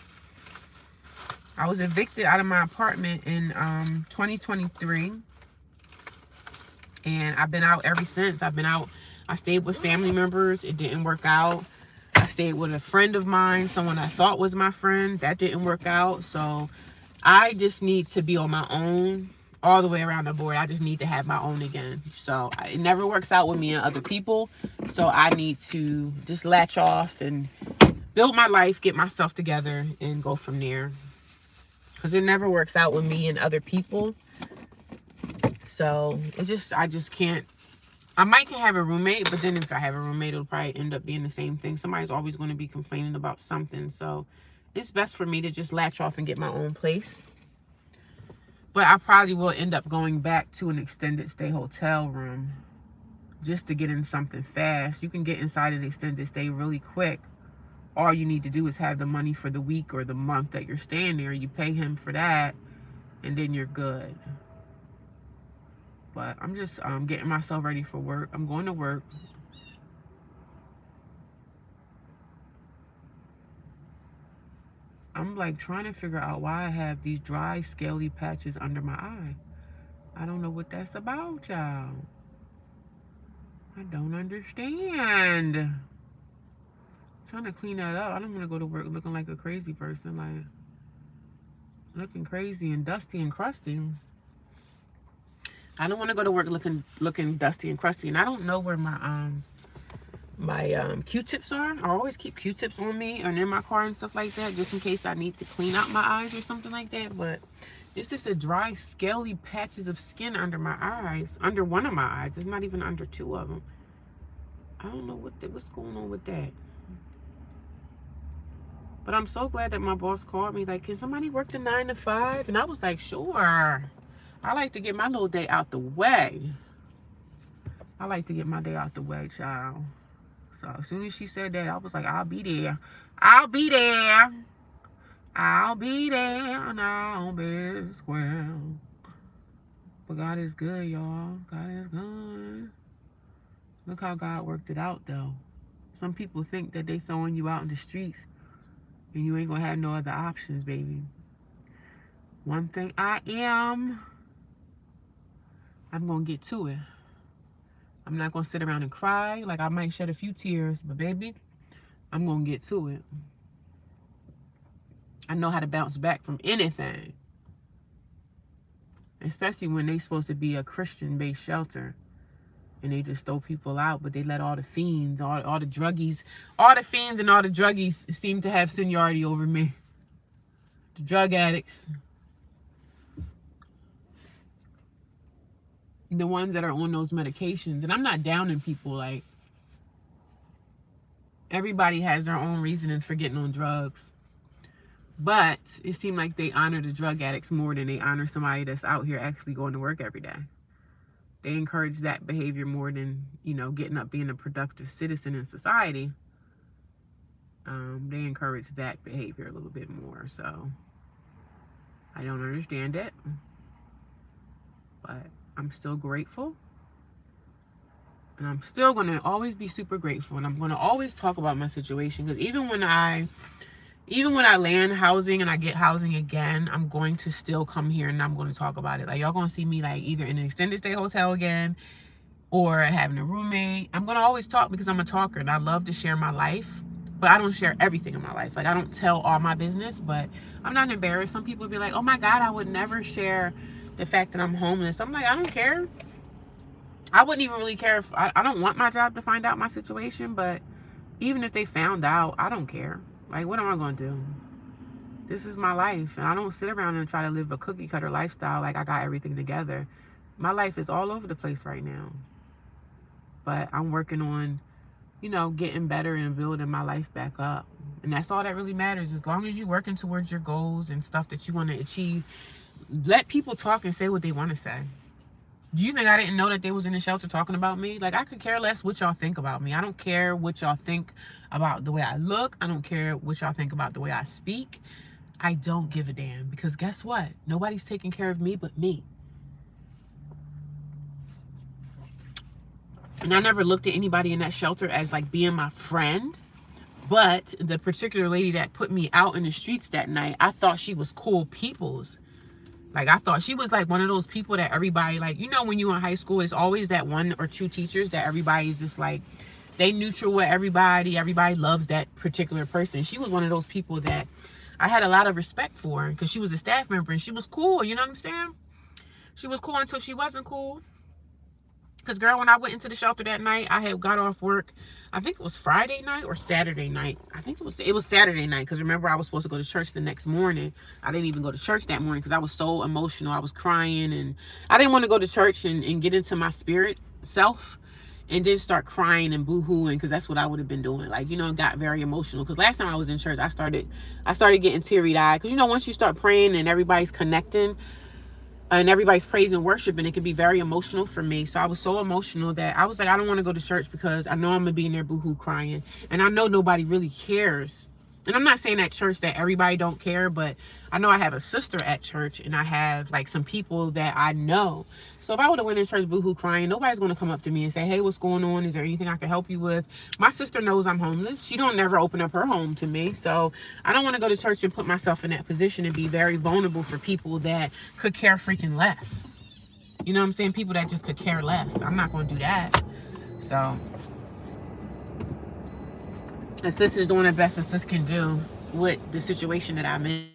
Speaker 1: I was evicted out of my apartment in 2023, and I've been out ever since. I've been out. I stayed with family members. It didn't work out. I stayed with a friend of mine, someone I thought was my friend. That didn't work out. So I just need to be on my own all the way around the board. I just need to have my own again. So it never works out with me and other people. So I need to just latch off and build my life, get myself together, and go from there. Because it never works out with me and other people. So I just can't. I might can have a roommate, but then if I have a roommate, it'll probably end up being the same thing. Somebody's always going to be complaining about something. So it's best for me to just latch off and get my own place. But I probably will end up going back to an extended stay hotel room just to get in something fast. You can get inside an extended stay really quick. All you need to do is have the money for the week or the month that you're staying there. You pay him for that, and then you're good. But I'm just getting myself ready for work. I'm going to work. I'm like trying to figure out why I have these dry, scaly patches under my eye. I don't know what that's about, y'all. I don't understand. I'm trying to clean that up. I don't want to go to work looking like a crazy person, like looking crazy and dusty and crusty. I don't want to go to work looking dusty and crusty. And I don't know where my Q-tips are. I always keep Q-tips on me and in my car and stuff like that, just in case I need to clean out my eyes or something like that. But it's just a dry, scaly patches of skin under my eyes, under one of my eyes. It's not even under two of them. I don't know what's going on with that. But I'm so glad that my boss called me, like, can somebody work the 9 to 5? And I was like, sure. I like to get my little day out the way. I like to get my day out the way, child. So as soon as she said that, I was like, I'll be there. I'll be there. I'll be there and I'll be square. But God is good, y'all. God is good. Look how God worked it out, though. Some people think that they throwing you out in the streets and you ain't gonna have no other options, baby. One thing I'm gonna get to it. I'm not gonna sit around and cry. Like, I might shed a few tears, but baby, I'm gonna get to it. I know how to bounce back from anything. Especially when they supposed to be a Christian-based shelter. And they just throw people out, but they let all the fiends, all the druggies, all the fiends and all the druggies seem to have seniority over me. The drug addicts. The ones that are on those medications. And I'm not downing people. Like, everybody has their own reasons for getting on drugs. But it seemed like they honor the drug addicts more than they honor somebody that's out here actually going to work every day. They encourage that behavior more than, you know, getting up, being a productive citizen in society. They encourage that behavior a little bit more. So I don't understand it. But I'm still grateful. And I'm still going to always be super grateful. And I'm going to always talk about my situation. Because even when I land housing and I get housing again, I'm going to still come here and I'm going to talk about it. Like, y'all going to see me like either in an extended stay hotel again or having a roommate. I'm going to always talk because I'm a talker and I love to share my life. But I don't share everything in my life. Like, I don't tell all my business, but I'm not embarrassed. Some people be like, oh my God, I would never share the fact that I'm homeless. I'm like, I don't care. I wouldn't even really care if I don't want my job to find out my situation, but even if they found out, I don't care. Like, what am I going to do? This is my life, and I don't sit around and try to live a cookie cutter lifestyle like I got everything together. My life is all over the place right now, but I'm working on, getting better and building my life back up. And that's all that really matters. As long as you're working towards your goals and stuff that you want to achieve, let people talk and say what they want to say. Do you think I didn't know that they was in the shelter talking about me? Like, I could care less what y'all think about me. I don't care what y'all think about the way I look. I don't care what y'all think about the way I speak. I don't give a damn, because guess what? Nobody's taking care of me but me. And I never looked at anybody in that shelter as like being my friend. But the particular lady that put me out in the streets that night, I thought she was cool peoples. Like, I thought she was like one of those people that everybody, like, when you in high school, it's always that one or two teachers that everybody's just like, they neutral with everybody. Everybody loves that particular person. She was one of those people that I had a lot of respect for, because she was a staff member and she was cool. You know what I'm saying? She was cool until she wasn't cool. Because, girl, when I went into the shelter that night, I had got off work. I think it was Friday night or Saturday night. I think it was Saturday night, because remember, I was supposed to go to church the next morning. I didn't even go to church that morning because I was so emotional. I was crying, and I didn't want to go to church and get into my spirit self and then start crying and boo-hooing, because that's what I would have been doing. Like, got very emotional. Because last time I was in church, I started getting teary-eyed. Because, once you start praying and everybody's connecting, and everybody's praise and worship, and it can be very emotional for me. So I was so emotional that I was like, I don't want to go to church, because I know I'm gonna be in there boohoo crying, and I know nobody really cares. And I'm not saying at church that everybody don't care, but I know I have a sister at church, and I have like some people that I know. So if I would have went in church boohoo crying, nobody's gonna come up to me and say, hey, what's going on? Is there anything I can help you with? My sister knows I'm homeless. She don't never open up her home to me. So I don't want to go to church and put myself in that position and be very vulnerable for people that could care freaking less. You know what I'm saying? People that just could care less. I'm not going to do that. So, a sister's doing the best a sis can do with the situation that I'm in.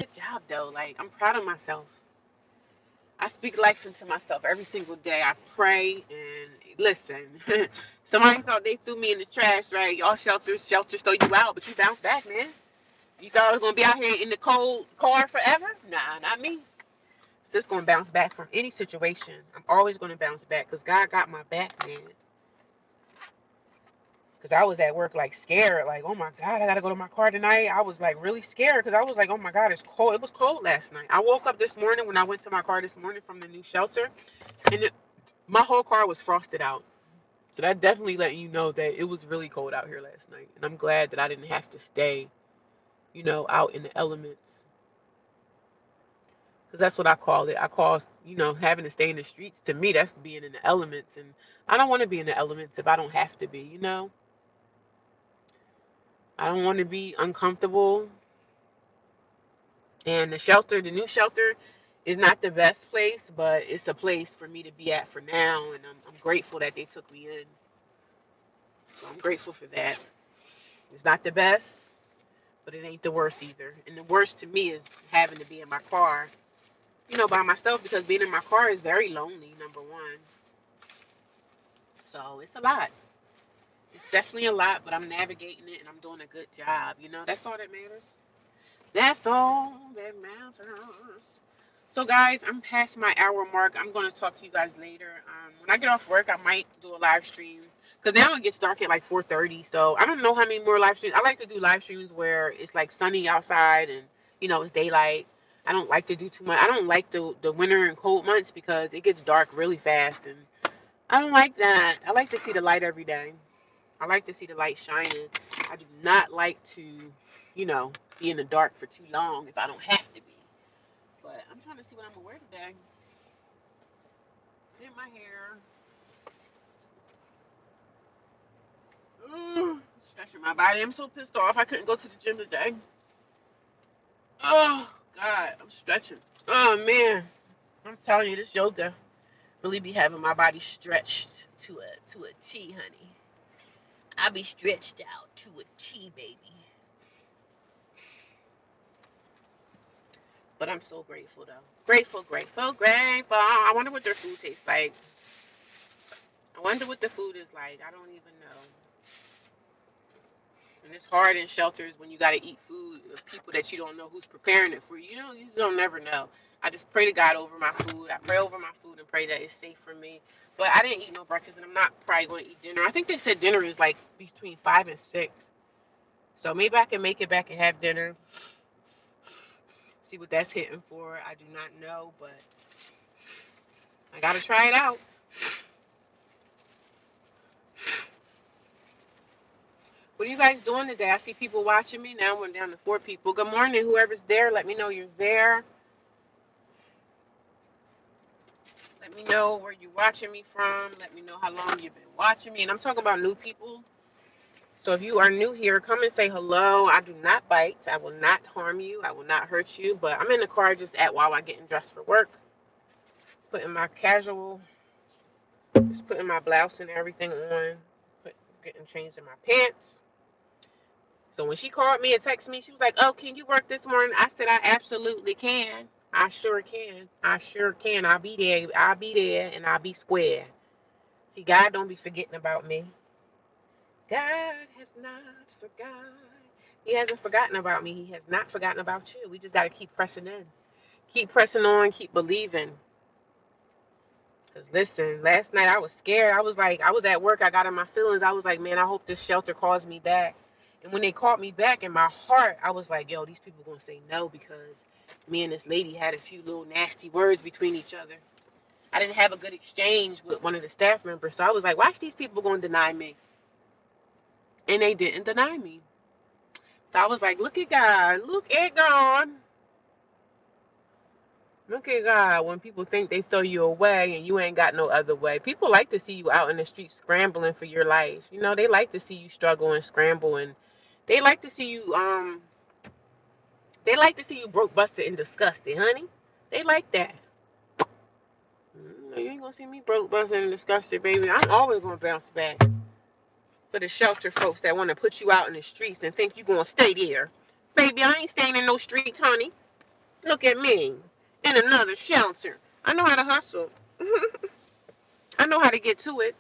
Speaker 1: Good job, though. Like, I'm proud of myself. I speak life into myself every single day. I pray and listen. Somebody thought they threw me in the trash, right? Y'all shelters throw you out, but you bounce back, man. You thought I was going to be out here in the cold car forever? Nah, not me. Sis gonna bounce back from any situation. I'm always gonna bounce back, because God got my back, man. Because I was at work like scared, like, oh my God, I gotta go to my car tonight. I was like really scared, because I was like, oh my God, it's cold. It was cold last night. I woke up this morning when I went to my car this morning from the new shelter, and my whole car was frosted out. So that definitely letting you know that it was really cold out here last night. And I'm glad that I didn't have to stay, out in the elements. Because that's what I call it. I call, having to stay in the streets, to me, that's being in the elements. And I don't want to be in the elements if I don't have to be. I don't want to be uncomfortable. And the new shelter is not the best place, but it's a place for me to be at for now. And I'm grateful that they took me in. So I'm grateful for that. It's not the best, but it ain't the worst either. And the worst to me is having to be in my car, by myself, because being in my car is very lonely, number one. So it's a lot. It's definitely a lot, but I'm navigating it and I'm doing a good job. That's all that matters. That's all that matters. So, guys, I'm past my hour mark. I'm going to talk to you guys later. When I get off work, I might do a live stream, because now it gets dark at like 4:30. So I don't know how many more live streams. I like to do live streams where it's like sunny outside and it's daylight. I don't like to do too much. I don't like the winter and cold months, because it gets dark really fast, and I don't like that. I like to see the light every day. I like to see the light shining. I do not like to, be in the dark for too long if I don't have to be. But I'm trying to see what I'm gonna wear today. In my hair. Stretching my body. I'm so pissed off I couldn't go to the gym today. Oh God, I'm stretching. Oh man, I'm telling you, this yoga really be having my body stretched to a T, honey. I be stretched out to a T, baby. But I'm so grateful though. Grateful, grateful, grateful. I wonder what their food tastes like. I wonder what the food is like. I don't even know. And it's hard in shelters when you got to eat food of people that you don't know who's preparing it for you. You know, you just don't never know. I just pray to God over my food. I pray over my food and pray that it's safe for me. But I didn't eat no breakfast, and I'm not probably going to eat dinner. I think they said dinner is like between 5 and 6. So maybe I can make it back and have dinner. See what that's hitting for. I do not know, but I got to try it out. What are you guys doing today? I see people watching me. Now we're down to 4 people. Good morning. Whoever's there, let me know you're there. Let me know where you're watching me from. Let me know how long you've been watching me. And I'm talking about new people. So if you are new here, come and say hello. I do not bite. I will not harm you. I will not hurt you. But I'm in the car just while I'm getting dressed for work. Putting my just putting my blouse and everything on. Getting changed in my pants. So when she called me and texted me, she was like, "Oh, can you work this morning?" I said, "I absolutely can. I sure can. I sure can. I'll be there. I'll be there and I'll be square." See, God don't be forgetting about me. God has not forgotten. He hasn't forgotten about me. He has not forgotten about you. We just got to keep pressing in. Keep pressing on. Keep believing. Because listen, last night I was scared. I was at work. I got in my feelings. I was like, man, I hope this shelter calls me back. And when they called me back, in my heart, I was like, yo, these people are going to say no because me and this lady had a few little nasty words between each other. I didn't have a good exchange with one of the staff members. So I was like, watch these people going to deny me. And they didn't deny me. So I was like, look at God. Look at God. Look at God. When people think they throw you away and you ain't got no other way. People like to see you out in the street scrambling for your life. You know, they like to see you struggle and scramble, and they like to see you broke, busted, and disgusted, honey. They like that. You ain't gonna see me broke, busted, and disgusted, baby. I'm always gonna bounce back. For the shelter folks that want to put you out in the streets and think you gonna stay there. Baby, I ain't staying in no streets, honey. Look at me. In another shelter. I know how to hustle. I know how to get to it.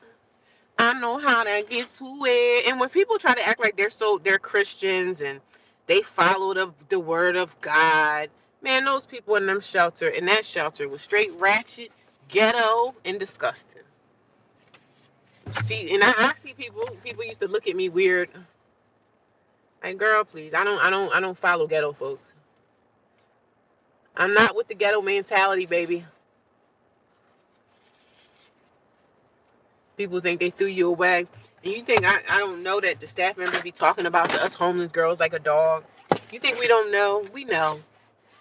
Speaker 1: I know how to get to it. And when people try to act like they're Christians and they follow the word of God, man, those people in that shelter was straight ratchet, ghetto, and disgusting. See, and I see people used to look at me weird. Like, girl, please, I don't follow ghetto folks. I'm not with the ghetto mentality, baby. People think they threw you away. And you think I don't know that the staff members be talking about us homeless girls like a dog. You think we don't know? We know.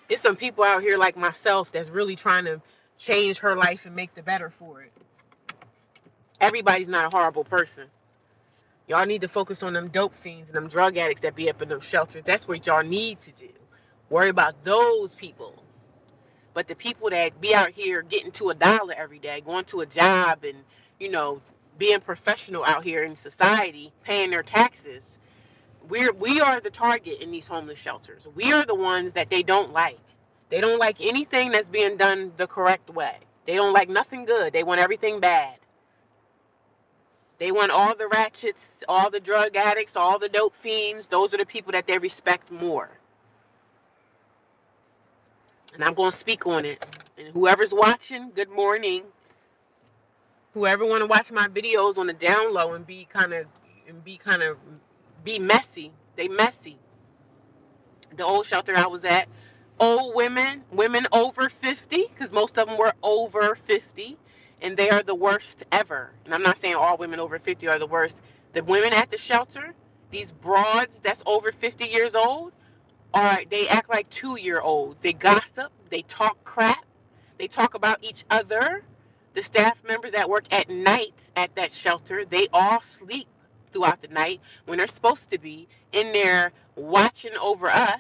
Speaker 1: There's some people out here like myself that's really trying to change her life and make the better for it. Everybody's not a horrible person. Y'all need to focus on them dope fiends and them drug addicts that be up in them shelters. That's what y'all need to do. Worry about those people. But the people that be out here getting to $1 every day, going to a job and, you know, being professional out here in society, paying their taxes, we are the target in these homeless shelters. We are the ones that they don't like. They don't like anything that's being done the correct way. They don't like nothing good. They want everything bad. They want all the ratchets, all the drug addicts, all the dope fiends. Those are the people that they respect more. And I'm going to speak on it. And whoever's watching, good morning. Whoever want to watch my videos on the down low and be messy, they messy. The old shelter I was at, old women over 50, because most of them were over 50, and they are the worst ever. And I'm not saying all women over 50 are the worst. The women at the shelter, these broads that's over 50 years old, they act like 2-year-olds. They gossip, they talk crap, they talk about each other. The staff members that work at night at that shelter, they all sleep throughout the night when they're supposed to be in there watching over us.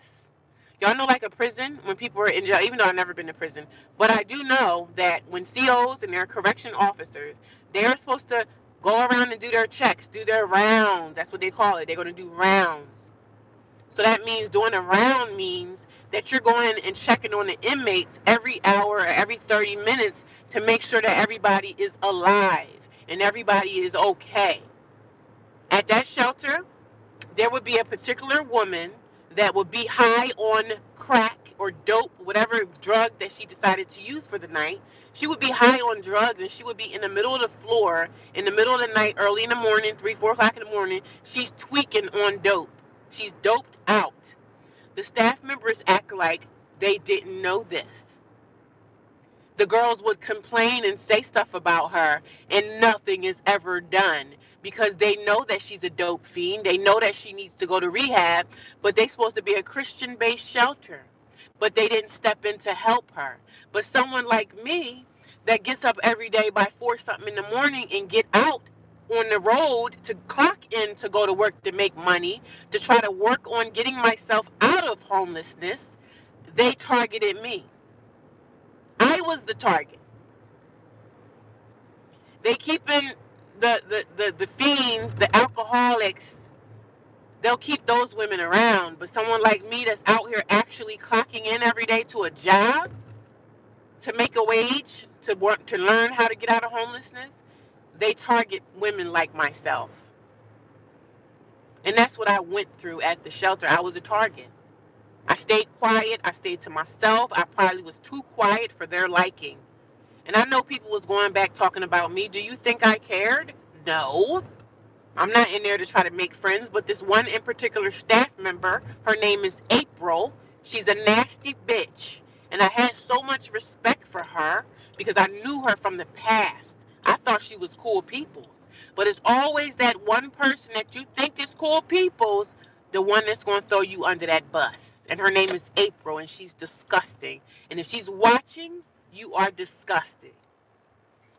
Speaker 1: Y'all know, like a prison, when people are in jail, even though I've never been to prison, but I do know that when COs and their correction officers, they're supposed to go around and do their checks, do their rounds. That's what they call it. They're going to do rounds. So that means doing a round means that you're going and checking on the inmates every hour or every 30 minutes to make sure that everybody is alive and everybody is okay. At that shelter, There would be a particular woman that would be high on crack or dope, whatever drug that she decided to use for the night. She would be high on drugs, and she would be in the middle of the floor in the middle of the night, early in the morning, 3, 4 o'clock in the morning. She's tweaking on dope. She's doped out. The staff members act like they didn't know this. The girls would complain and say stuff about her, and nothing is ever done because they know that she's a dope fiend. They know that she needs to go to rehab, but they're supposed to be a Christian based shelter. But they didn't step in to help her. But someone like me that gets up every day by 4 something in the morning and get out on the road to clock in to go to work to make money, to try to work on getting myself out of homelessness, they targeted me. I was the target. They keeping the fiends, the alcoholics, they'll keep those women around. But someone like me that's out here actually clocking in every day to a job, to make a wage, to work, to learn how to get out of homelessness, they target women like myself. And that's what I went through at the shelter. I was a target. I stayed quiet. I stayed to myself. I probably was too quiet for their liking. And I know people was going back talking about me. Do you think I cared? No. I'm not in there to try to make friends, but this one in particular staff member, her name is April. She's a nasty bitch. And I had so much respect for her because I knew her from the past. I thought she was cool peoples. But it's always that one person that you think is cool peoples, the one that's going to throw you under that bus. And her name is April, and she's disgusting. And if she's watching, you are disgusted.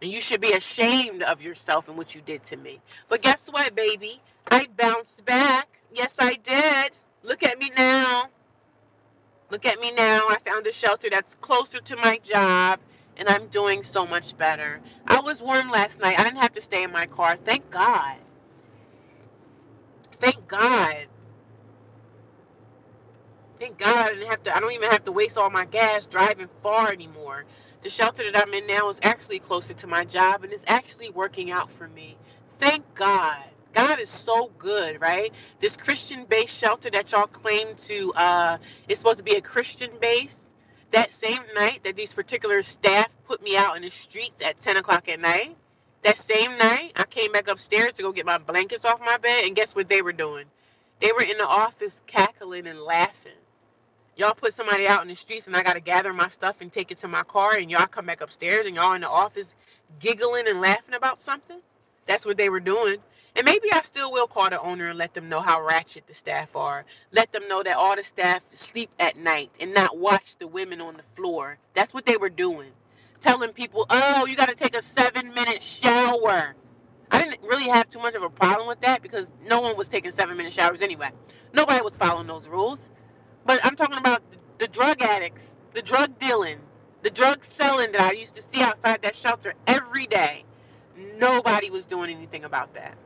Speaker 1: And you should be ashamed of yourself and what you did to me. But guess what, baby? I bounced back. Yes, I did. Look at me now. Look at me now. I found a shelter that's closer to my job, and I'm doing so much better. I was warm last night. I didn't have to stay in my car. Thank God. Thank God. Thank God I don't even have to waste all my gas driving far anymore. The shelter that I'm in now is actually closer to my job, and it's actually working out for me. Thank God. God is so good, right? This Christian based shelter that y'all claim to is supposed to be a Christian base. That same night that these particular staff put me out in the streets at 10 o'clock at night, that same night I came back upstairs to go get my blankets off my bed, and guess what they were doing? They were in the office cackling and laughing. Y'all put somebody out in the streets and I got to gather my stuff and take it to my car, and y'all come back upstairs and y'all in the office giggling and laughing about something? That's what they were doing. And maybe I still will call the owner and let them know how ratchet the staff are. Let them know that all the staff sleep at night and not watch the women on the floor. That's what they were doing. Telling people, oh, you got to take a 7-minute shower. I didn't really have too much of a problem with that because no one was taking 7-minute showers anyway. Nobody was following those rules. But I'm talking about the drug addicts, the drug dealing, the drug selling that I used to see outside that shelter every day. Nobody was doing anything about that.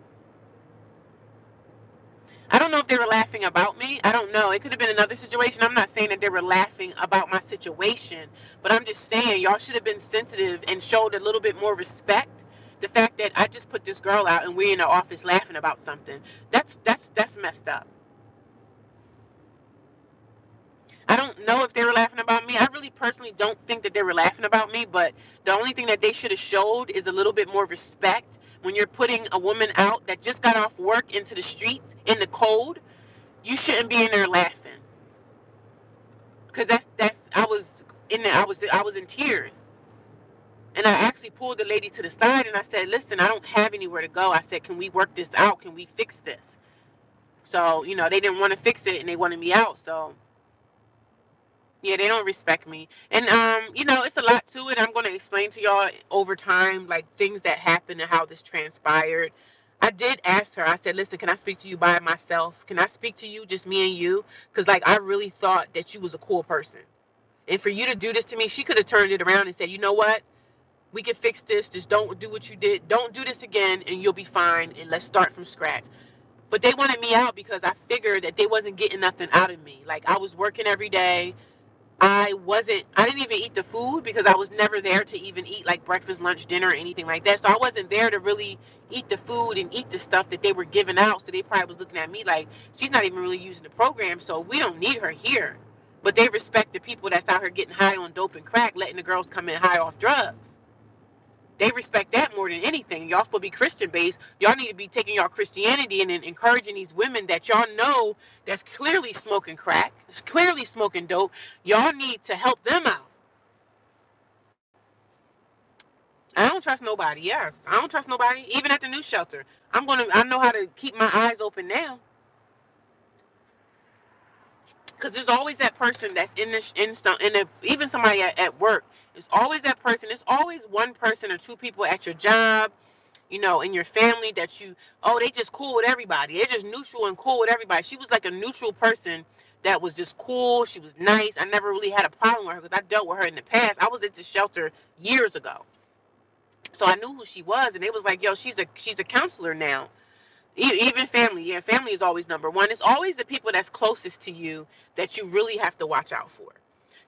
Speaker 1: I don't know if they were laughing about me. I don't know. It could have been another situation. I'm not saying that they were laughing about my situation, but I'm just saying y'all should have been sensitive and showed a little bit more respect. The fact that I just put this girl out and we're in the office laughing about something, that's messed up. I don't know if they were laughing about me. I really personally don't think that they were laughing about me, but the only thing that they should have showed is a little bit more respect when you're putting a woman out that just got off work into the streets in the cold. You shouldn't be in there laughing. Because that's I was in there, I was in tears. And I actually pulled the lady to the side and I said, "Listen, I don't have anywhere to go." I said, "Can we work this out? Can we fix this?" So, they didn't want to fix it and they wanted me out. So yeah, they don't respect me. And it's a lot to it. I'm going to explain to y'all over time, like things that happened and how this transpired. I did ask her. I said, "Listen, can I speak to you by myself? Can I speak to you, just me and you? Because like I really thought that you was a cool person. And for you to do this to me," she could have turned it around and said, "You know what? We can fix this. Just don't do what you did. Don't do this again and you'll be fine. And let's start from scratch." But they wanted me out because I figured that they wasn't getting nothing out of me. Like I was working every day. I didn't even eat the food because I was never there to even eat like breakfast, lunch, dinner, or anything like that. So I wasn't there to really eat the food and eat the stuff that they were giving out. So they probably was looking at me like, she's not even really using the program, so we don't need her here. But they respect the people that's out here getting high on dope and crack, letting the girls come in high off drugs. They respect that more than anything. Y'all supposed to be Christian based. Y'all need to be taking y'all Christianity and encouraging these women that y'all know that's clearly smoking crack, it's clearly smoking dope. Y'all need to help them out. I don't trust nobody. Yes, I don't trust nobody. Even at the new shelter, I know how to keep my eyes open now. Because there's always that person that's even somebody at work. There's always that person. There's always one person or two people at your job, in your family that they just cool with everybody. They're just neutral and cool with everybody. She was like a neutral person that was just cool. She was nice. I never really had a problem with her because I dealt with her in the past. I was at the shelter years ago. So I knew who she was, and it was like, yo, she's a counselor now. Even family, yeah, family is always number one. It's always the people that's closest to you that you really have to watch out for.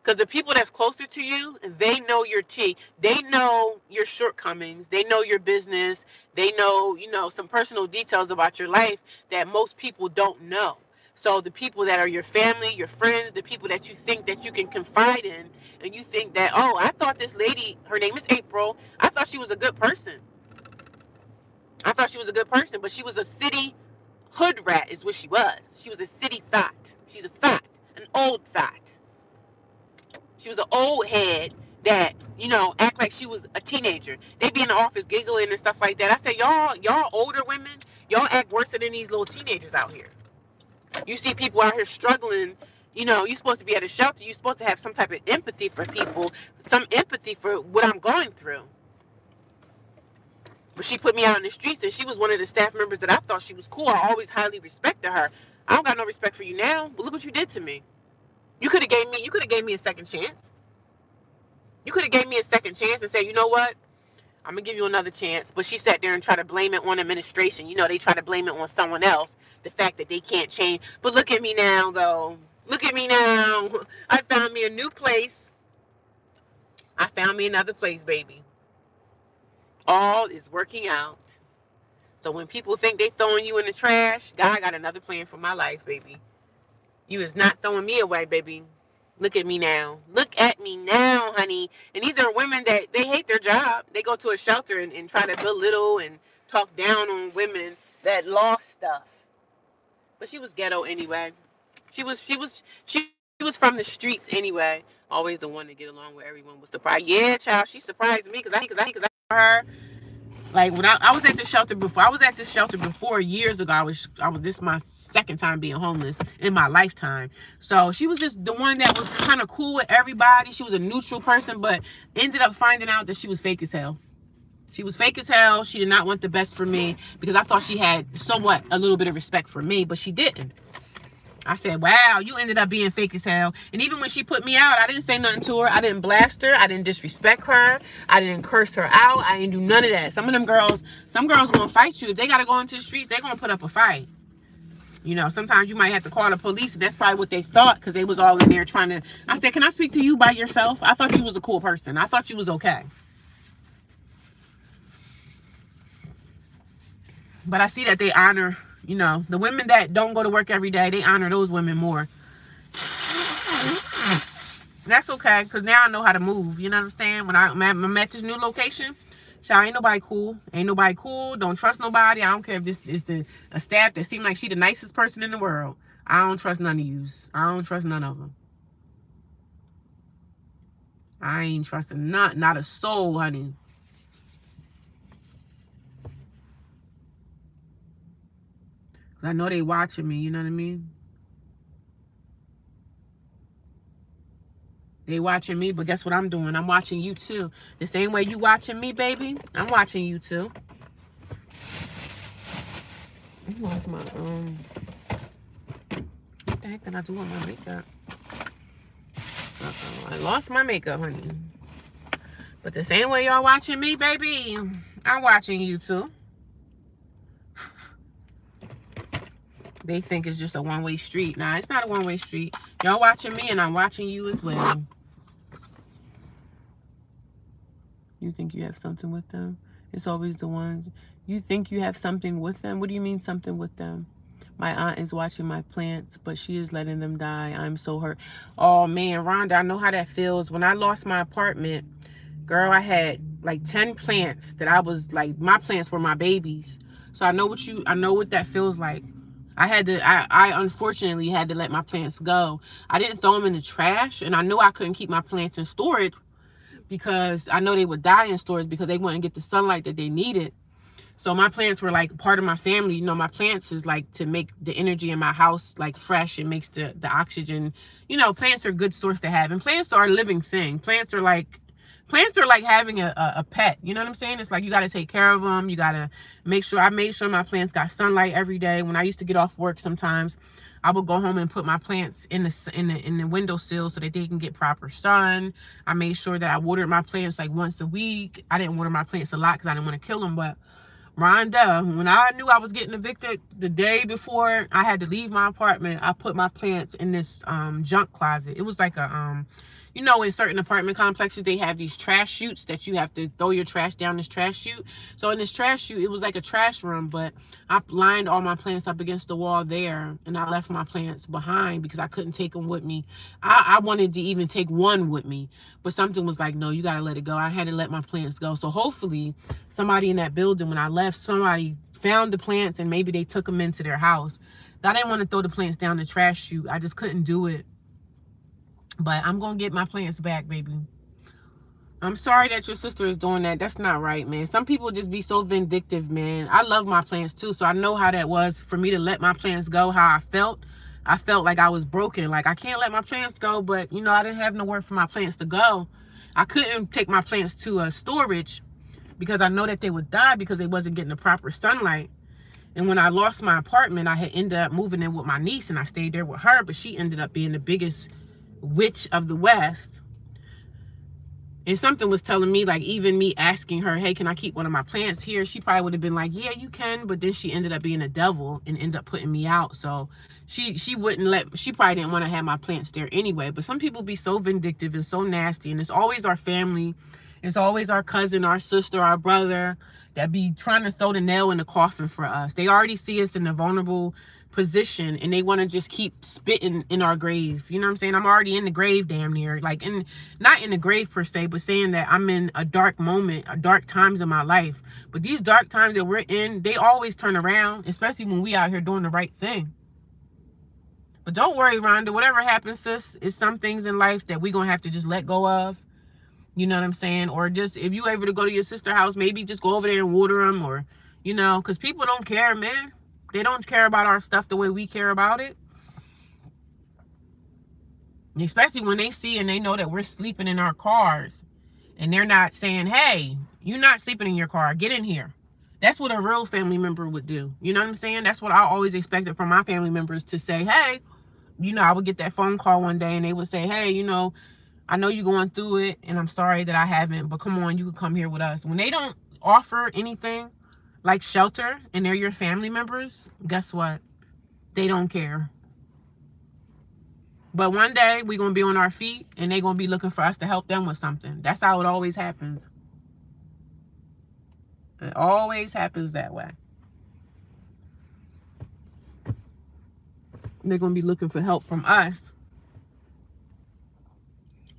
Speaker 1: Because the people that's closer to you, they know your tea. They know your shortcomings. They know your business. They know, some personal details about your life that most people don't know. So the people that are your family, your friends, the people that you think that you can confide in, and you think that, oh, I thought this lady, her name is April, I thought she was a good person. I thought she was a good person, but she was a city hood rat is what she was. She was a city thought. She's a thought, an old thought. She was an old head that, act like she was a teenager. They be in the office giggling and stuff like that. I say, y'all older women, y'all act worse than these little teenagers out here. You see people out here struggling. You're supposed to be at a shelter. You're supposed to have some type of empathy for people, some empathy for what I'm going through. But she put me out in the streets, and she was one of the staff members that I thought she was cool. I always highly respected her. I don't got no respect for you now. But look what you did to me. You could have gave me a second chance. You could have gave me a second chance and said, you know what? I'm gonna give you another chance. But she sat there and tried to blame it on administration. They try to blame it on someone else. The fact that they can't change. But look at me now, though. Look at me now. I found me a new place. I found me another place, baby. All is working out. So when people think they throwing you in the trash, God got another plan for my life, baby. You is not throwing me away, baby. Look at me now. Look at me now, honey. And these are women that they hate their job. They go to a shelter and try to belittle and talk down on women that lost stuff. But she was ghetto anyway. She was from the streets anyway. Always the one to get along with everyone was surprised. Yeah, child, she surprised me because I her. Like when I was at the shelter before, I was at this shelter before years ago. This is my second time being homeless in my lifetime. So she was just the one that was kind of cool with everybody. She was a neutral person, but ended up finding out that she was fake as hell. She was fake as hell. She did not want the best for me because I thought she had somewhat a little bit of respect for me, but she didn't. I said, wow, you ended up being fake as hell. And even when she put me out, I didn't say nothing to her. I didn't blast her. I didn't disrespect her. I didn't curse her out. I didn't do none of that. Some girls going to fight you. If they got to go into the streets, they're going to put up a fight. Sometimes you might have to call the police. And that's probably what they thought because they was all in there trying to. I said, can I speak to you by yourself? I thought you was a cool person. I thought you was okay. But I see that they honor, the women that don't go to work every day, they honor those women more. That's okay, because now I know how to move. You know what I'm saying? When I'm at this new location, child, ain't nobody cool. Ain't nobody cool. Don't trust nobody. I don't care if this is a staff that seems like she the nicest person in the world. I don't trust none of yous. I don't trust none of them. I ain't trusting not a soul, honey. Because I know they watching me, you know what I mean? They watching me, but guess what I'm doing? I'm watching you too. The same way you watching me, baby, I'm watching you too. I lost my what the heck did I do with my makeup? I lost my makeup, honey. But the same way y'all watching me, baby, I'm watching you too. They think it's just a one-way street. Nah, it's not a one-way street. Y'all watching me and I'm watching you as well. You think you have something with them? It's always the ones. You think you have something with them? What do you mean something with them? My aunt is watching my plants, but she is letting them die. I'm so hurt. Oh man, Rhonda, I know how that feels. When I lost my apartment, girl, I had like 10 plants that I was like, my plants were my babies. So I know what that feels like. I unfortunately had to let my plants go. I didn't throw them in the trash, and I knew I couldn't keep my plants in storage because I know they would die in storage because they wouldn't get the sunlight that they needed. So my plants were like part of my family. You know, my plants is like to make the energy in my house like fresh. It makes the oxygen. You know, plants are a good source to have, and plants are a living thing. Plants are like having a pet. You know what I'm saying? It's like you got to take care of them. You got to make sure. I made sure my plants got sunlight every day. When I used to get off work, sometimes I would go home and put my plants in the windowsill so that they can get proper sun. I made sure that I watered my plants like once a week. I didn't water my plants a lot because I didn't want to kill them, but Rhonda, when I knew I was getting evicted the day before I had to leave my apartment, I put my plants in this junk closet. It was like a you know, in certain apartment complexes they have these trash chutes that you have to throw your trash down this trash chute. So in this trash chute, it was like a trash room, but I lined all my plants up against the wall there, and I left my plants behind because I couldn't take them with me. I wanted to even take one with me, but something was like, no, you got to let it go. I had to let my plants go. So hopefully somebody in that building, when I left, somebody found the plants and maybe they took them into their house. I didn't want to throw the plants down the trash chute. I just couldn't do it. But I'm going to get my plants back, baby. I'm sorry that your sister is doing that. That's not right, man. Some people just be so vindictive, man. I love my plants too, so I know how that was for me to let my plants go, how I felt. I felt like I was broken. Like, I can't let my plants go, but, you know, I didn't have nowhere for my plants to go. I couldn't take my plants to a storage because I know that they would die because they wasn't getting the proper sunlight. And when I lost my apartment, I had ended up moving in with my niece, and I stayed there with her, but she ended up being the biggest witch of the West. And something was telling me, like, even me asking her, hey, can I keep one of my plants here? She probably would have been like, yeah, you can. But then she ended up being a devil and ended up putting me out. So she wouldn't let, she probably didn't want to have my plants there anyway. But some people be so vindictive and so nasty. And it's always our family. It's always our cousin, our sister, our brother that be trying to throw the nail in the coffin for us. They already see us in a vulnerable position and they want to just keep spitting in our grave. You know what I'm saying? I'm already in the grave damn near. Like, in not in the grave per se, but saying that I'm in a dark moment, a dark times in my life. But these dark times that we're in, they always turn around, especially when we out here doing the right thing. But don't worry, Rhonda, whatever happens, sis, is some things in life that we're gonna have to just let go of. You know what I'm saying? Or just, if you able to go to your sister's house, maybe just go over there and water them, or, you know, because people don't care, man. They don't care about our stuff the way we care about it. Especially when they see and they know that we're sleeping in our cars. And they're not saying, hey, you're not sleeping in your car. Get in here. That's what a real family member would do. You know what I'm saying? That's what I always expected from my family members to say, hey, you know, I would get that phone call one day and they would say, hey, you know, I know you're going through it and I'm sorry that I haven't, but come on, you can come here with us. When they don't offer anything like shelter and they're your family members, guess what? They don't care. But one day we're going to be on our feet and they're going to be looking for us to help them with something. That's how it always happens. It always happens that way. They're going to be looking for help from us.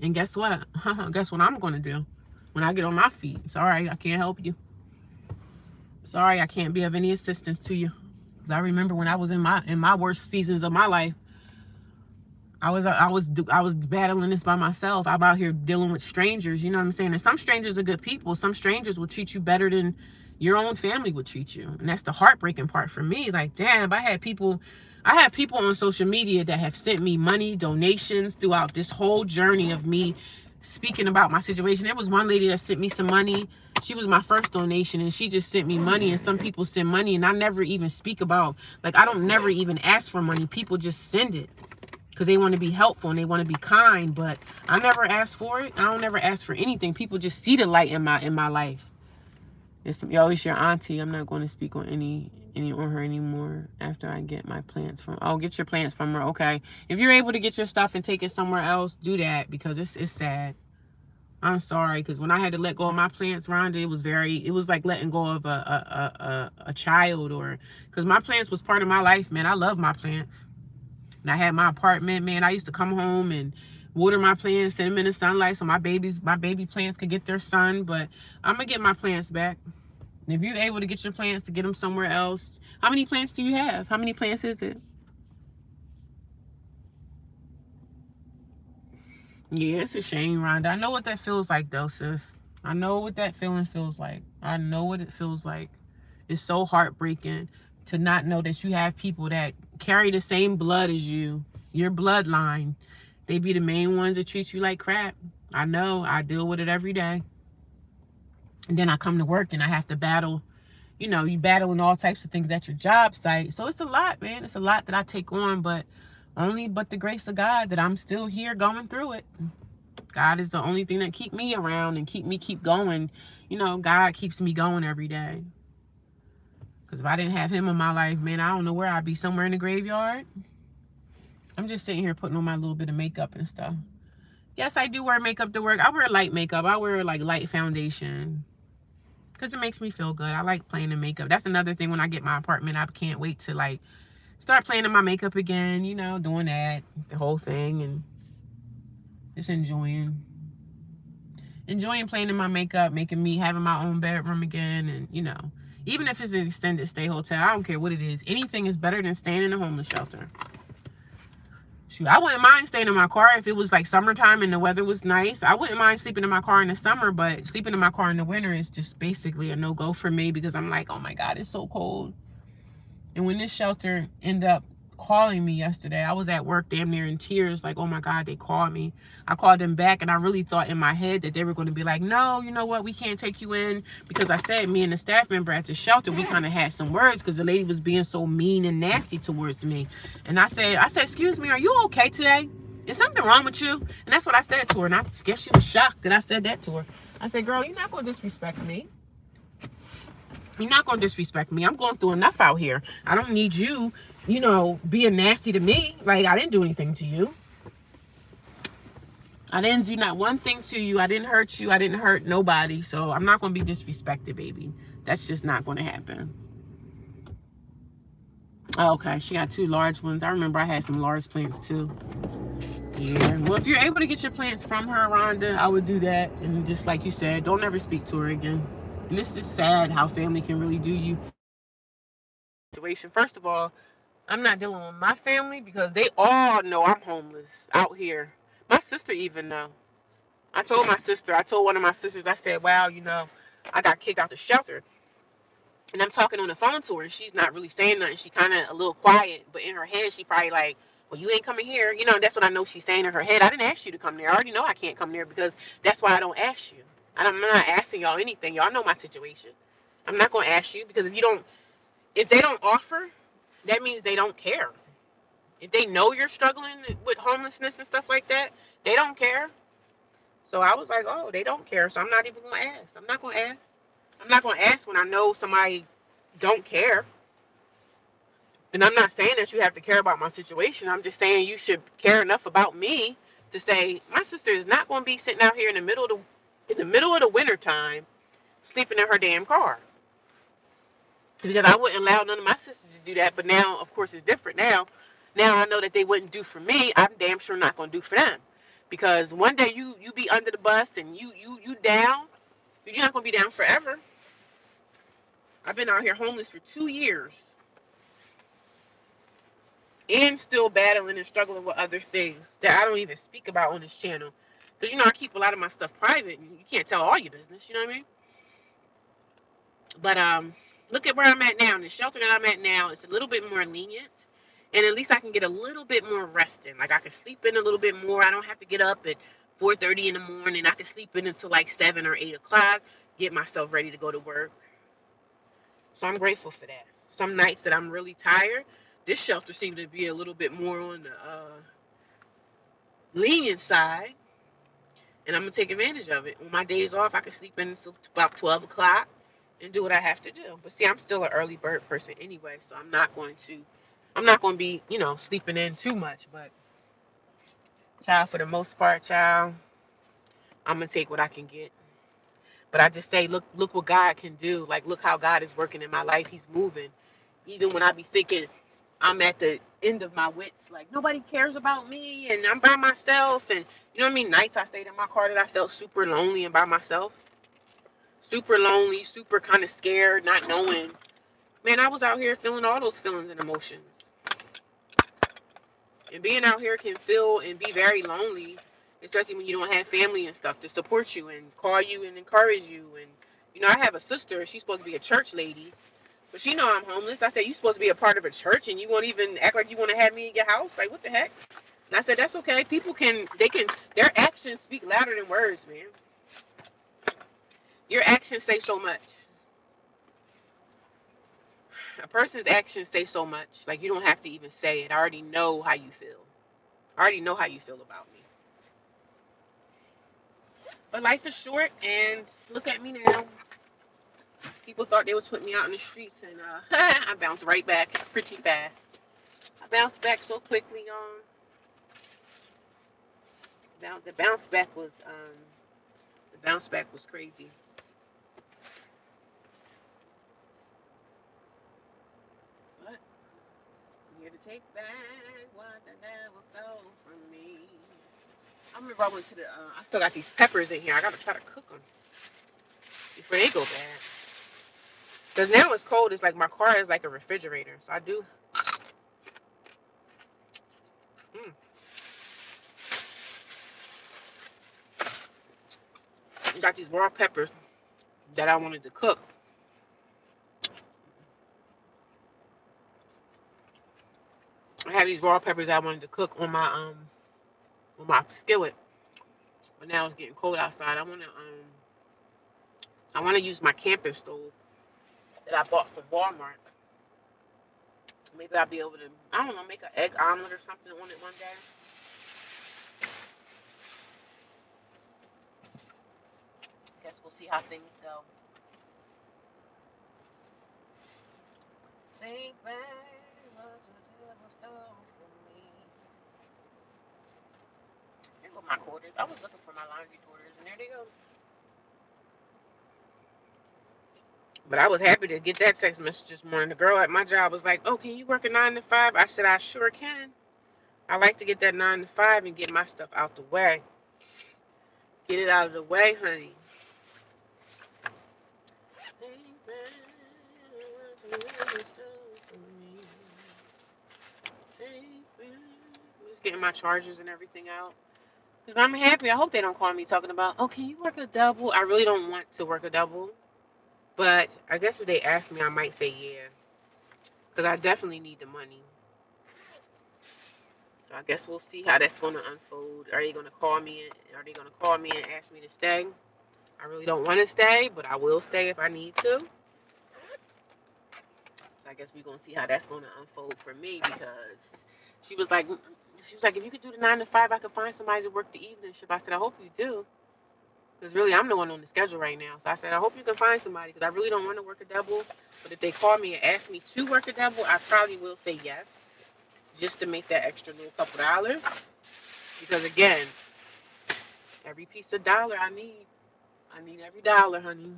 Speaker 1: And guess what? Guess what I'm going to do when I get on my feet? Sorry, I can't help you. Sorry, I can't be of any assistance to you. Because I remember when I was in my worst seasons of my life, I was battling this by myself. I'm out here dealing with strangers. You know what I'm saying? And some strangers are good people. Some strangers will treat you better than your own family would treat you. And that's the heartbreaking part for me. Like, damn, I have people on social media that have sent me money, donations throughout this whole journey of me speaking about my situation. There was one lady that sent me some money. She was my first donation and she just sent me money. And some people send money and I never even speak about, like, I don't never even ask for money. People just send it because they want to be helpful and they want to be kind, but I never ask for it. I don't never ask for anything. People just see the light in my life. It's your auntie. I'm not going to speak on any on her anymore after I get my plants from. Oh, get your plants from her. Okay. If you're able to get your stuff and take it somewhere else, do that because it's sad. I'm sorry, because when I had to let go of my plants, Rhonda, it was like letting go of a child, or because my plants was part of my life, man. I love my plants. And I had my apartment, man. I used to come home and water my plants, send them in the sunlight so my baby plants could get their sun. But I'm gonna get my plants back. And if you're able to get your plants to get them somewhere else, how many plants do you have? How many plants is it? Yeah, it's a shame, Rhonda. I know what that feels like, though, sis. I know what that feeling feels like. I know what it feels like. It's so heartbreaking to not know that you have people that carry the same blood as you, your bloodline. They be the main ones that treat you like crap. I know. I deal with it every day. And then I come to work and I have to battle. You know, you battling all types of things at your job site. So it's a lot, man. It's a lot that I take on, but only but the grace of God that I'm still here going through it. God is the only thing that keep me around and keep going. You know, God keeps me going every day. Because if I didn't have him in my life, man, I don't know where I'd be, somewhere in the graveyard. I'm just sitting here putting on my little bit of makeup and stuff. Yes, I do wear makeup to work. I wear light makeup. I wear like light foundation. Because it makes me feel good. I like playing in makeup. That's another thing when I get my apartment. I can't wait to like start playing in my makeup again. You know, doing that. The whole thing. And just enjoying playing in my makeup, making me having my own bedroom again. And you know, even if it's an extended stay hotel, I don't care what it is, anything is better than staying in a homeless shelter. Shoot, I wouldn't mind staying in my car if it was like summertime and the weather was nice. I wouldn't mind sleeping in my car in the summer, but sleeping in my car in the winter is just basically a no-go for me because I'm like, oh my God, it's so cold. And when this shelter ended up calling me yesterday, I was at work damn near in tears, like, oh my God, they called me. I called them back and I really thought in my head that they were going to be like, no, you know what, we can't take you in, because I said me and the staff member at the shelter, we kind of had some words because the lady was being so mean and nasty towards me. And I said, excuse me, are you okay today? Is something wrong with you? And that's what I said to her. And I guess she was shocked that I said that to her. I said, girl, you're not going to disrespect me. You're not going to disrespect me. I'm going through enough out here. I don't need you, you know, being nasty to me. Like, I didn't do anything to you. I didn't do not one thing to you. I didn't hurt you. I didn't hurt nobody. So I'm not going to be disrespected, baby. That's just not going to happen. Oh, okay, she got 2 large ones. I remember I had some large plants too. Yeah. Well, if you're able to get your plants from her, Rhonda, I would do that. And just like you said, don't ever speak to her again. And this is sad how family can really do you. Situation. First of all, I'm not dealing with my family because they all know I'm homeless out here. My sister even know. I told one of my sisters, I said, wow, you know, I got kicked out the shelter. And I'm talking on the phone to her and she's not really saying nothing. She kind of a little quiet, but in her head, she probably like, well, you ain't coming here. You know, that's what I know she's saying in her head. I didn't ask you to come there. I already know I can't come there because that's why I don't ask you. And I'm not asking y'all anything. Y'all know my situation. I'm not going to ask you because if they don't offer, that means they don't care. If they know you're struggling with homelessness and stuff like that, they don't care. So I was like, oh, they don't care. So I'm not even going to ask. I'm not going to ask. I'm not going to ask when I know somebody don't care. And I'm not saying that you have to care about my situation. I'm just saying you should care enough about me to say my sister is not going to be sitting out here in the middle of the winter time sleeping in her damn car. Because I wouldn't allow none of my sisters to do that. But now, of course, it's different now. Now I know that they wouldn't do for me. I'm damn sure not going to do for them. Because one day you be under the bus and you down. You're not going to be down forever. I've been out here homeless for 2 years and still battling and struggling with other things that I don't even speak about on this channel. Because, you know, I keep a lot of my stuff private. And you can't tell all your business. You know what I mean? But look at where I'm at now. In the shelter that I'm at now, it's a little bit more lenient. And at least I can get a little bit more rest in. Like, I can sleep in a little bit more. I don't have to get up at 4:30 in the morning. I can sleep in until like 7 or 8 o'clock, get myself ready to go to work. So I'm grateful for that. Some nights that I'm really tired, this shelter seems to be a little bit more on the lenient side. And I'm going to take advantage of it. On my days off, I can sleep in until about 12 o'clock and do what I have to do. But see, I'm still an early bird person anyway, so I'm not going to be, sleeping in too much. But child, for the most part, child, I'm gonna take what I can get. But I just say, look what God can do. Like, look how God is working in my life. He's moving. Even when I be thinking I'm at the end of my wits, like nobody cares about me and I'm by myself. And you know what I mean? Nights I stayed in my car that I felt super lonely and by myself. Super lonely, super kind of scared, not knowing. Man, I was out here feeling all those feelings and emotions. And being out here can feel and be very lonely, especially when you don't have family and stuff to support you and call you and encourage you. And I have a sister. She's supposed to be a church lady, but she know I'm homeless. I said, you supposed to be a part of a church, and you won't even act like you want to have me in your house? Like, what the heck? And I said, that's okay. People their actions speak louder than words, man. Your actions say so much. A person's actions say so much. Like, you don't have to even say it. I already know how you feel. I already know how you feel about me. But life is short, and look at me now. People thought they was putting me out in the streets, and I bounced right back pretty fast. I bounced back so quickly, the bounce back was crazy. But I'm here to take back what the devil stole from me. I remember I went to I still got these peppers in here. I gotta try to cook them before they go bad. Cause now it's cold. It's like my car is like a refrigerator. So I do. Mm, got these raw peppers that I wanted to cook. I have these raw peppers I wanted to cook on my skillet. But now it's getting cold outside. I wanna use my camping stove that I bought from Walmart. Maybe I'll be able to, I don't know, make an egg omelet or something on it one day. Guess we'll see how things go. Think back what the devil stole from me. Here go my quarters. I was looking for my laundry quarters, and there they go. But I was happy to get that text message this morning. The girl at my job was like, "Oh, can you work a 9 to 5?" I said, "I sure can. I like to get that 9 to 5 and get my stuff out the way. Get it out of the way, honey." Think back what the devil stole from me. I'm just getting my chargers and everything out. Because I'm happy. I hope they don't call me talking about, oh, can you work a double? I really don't want to work a double. But I guess if they ask me, I might say yeah. Because I definitely need the money. So I guess we'll see how that's going to unfold. Are they going to call me? Are they going to call me and ask me to stay? I really don't want to stay, but I will stay if I need to. I guess we're gonna see how that's gonna unfold for me because she was like, if you could do the 9 to 5, I could find somebody to work the evening shift. I said, I hope you do, because really I'm the one on the schedule right now. So I said, I hope you can find somebody because I really don't want to work a double. But if they call me and ask me to work a double, I probably will say yes, just to make that extra little couple dollars. Because again, every piece of dollar I need every dollar, honey.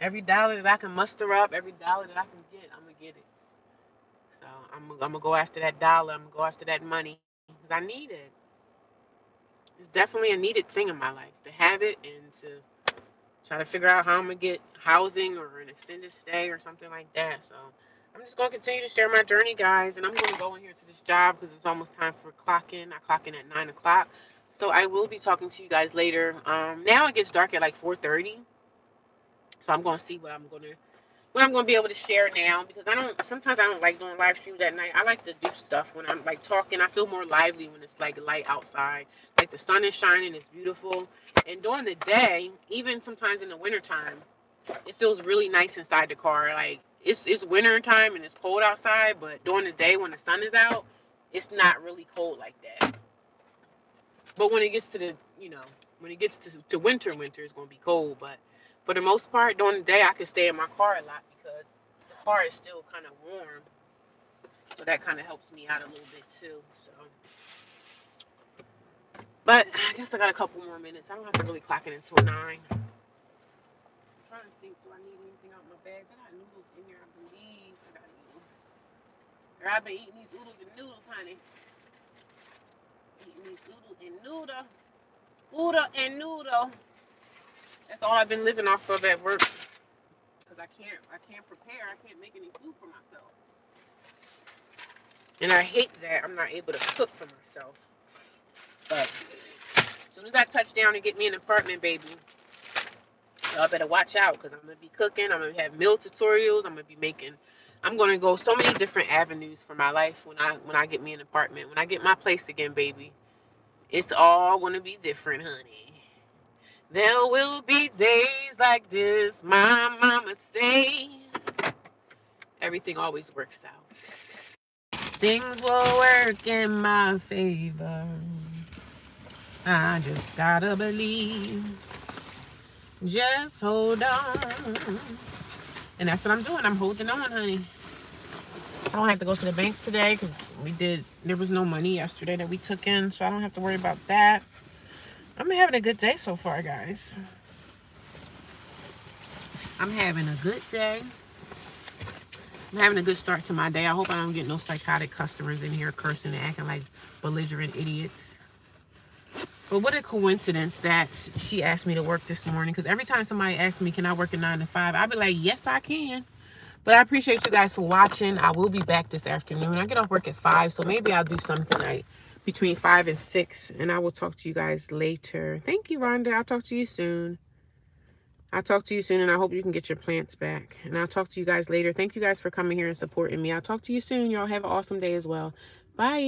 Speaker 1: Every dollar that I can muster up, every dollar that I can get, I'm gonna get it. So I'm gonna go after that dollar. I'm gonna go after that money because I need it. It's definitely a needed thing in my life to have it and to try to figure out how I'm gonna get housing or an extended stay or something like that. So I'm just gonna continue to share my journey, guys, and I'm gonna go in here to this job because it's almost time for clock in. I clock in at 9 o'clock. So I will be talking to you guys later. Now it gets dark at like 4:30. So I'm gonna see what I'm gonna be able to share now because sometimes I don't like doing live streams at night. I like to do stuff when I'm like talking. I feel more lively when it's like light outside. Like the sun is shining, it's beautiful. And during the day, even sometimes in the wintertime, it feels really nice inside the car. Like it's winter time and it's cold outside, but during the day when the sun is out, it's not really cold like that. But when it gets to when it gets to winter, it's gonna be cold. But For the most part, during the day, I can stay in my car a lot because the car is still kind of warm. So that kind of helps me out a little bit too. So, but I guess I got a couple more minutes. I don't have to really clock it until 9. I'm trying to think, do I need anything out of my bags? I got noodles in here, I believe. I got noodles. Girl, I've been eating these noodles, honey. Eating these noodle. Oodle and noodle. That's all I've been living off of at work. Because I can't prepare. I can't make any food for myself. And I hate that I'm not able to cook for myself. But as soon as I touch down and get me an apartment, baby, y'all better watch out because I'm going to be cooking. I'm going to have meal tutorials. I'm going to go so many different avenues for my life when I get me an apartment. When I get my place again, baby, it's all going to be different, honey. There will be days like this, my mama say. Everything always works out. Things will work in my favor. I just gotta believe. Just hold on. And that's what I'm doing. I'm holding on, honey. I don't have to go to the bank today because there was no money yesterday that we took in, so I don't have to worry about that. I'm having a good day so far, guys. I'm having a good day. I'm having a good start to my day. I hope I don't get no psychotic customers in here cursing and acting like belligerent idiots. But what a coincidence that she asked me to work this morning. Because every time somebody asks me, can I work a 9 to 5? I'll be like, yes, I can. But I appreciate you guys for watching. I will be back this afternoon. I get off work at 5. So maybe I'll do something like between 5 and 6. And I will talk to you guys later. Thank you, Rhonda. I'll talk to you soon. And I hope you can get your plants back. And I'll talk to you guys later. Thank you guys for coming here and supporting me. I'll talk to you soon. Y'all have an awesome day as well. Bye.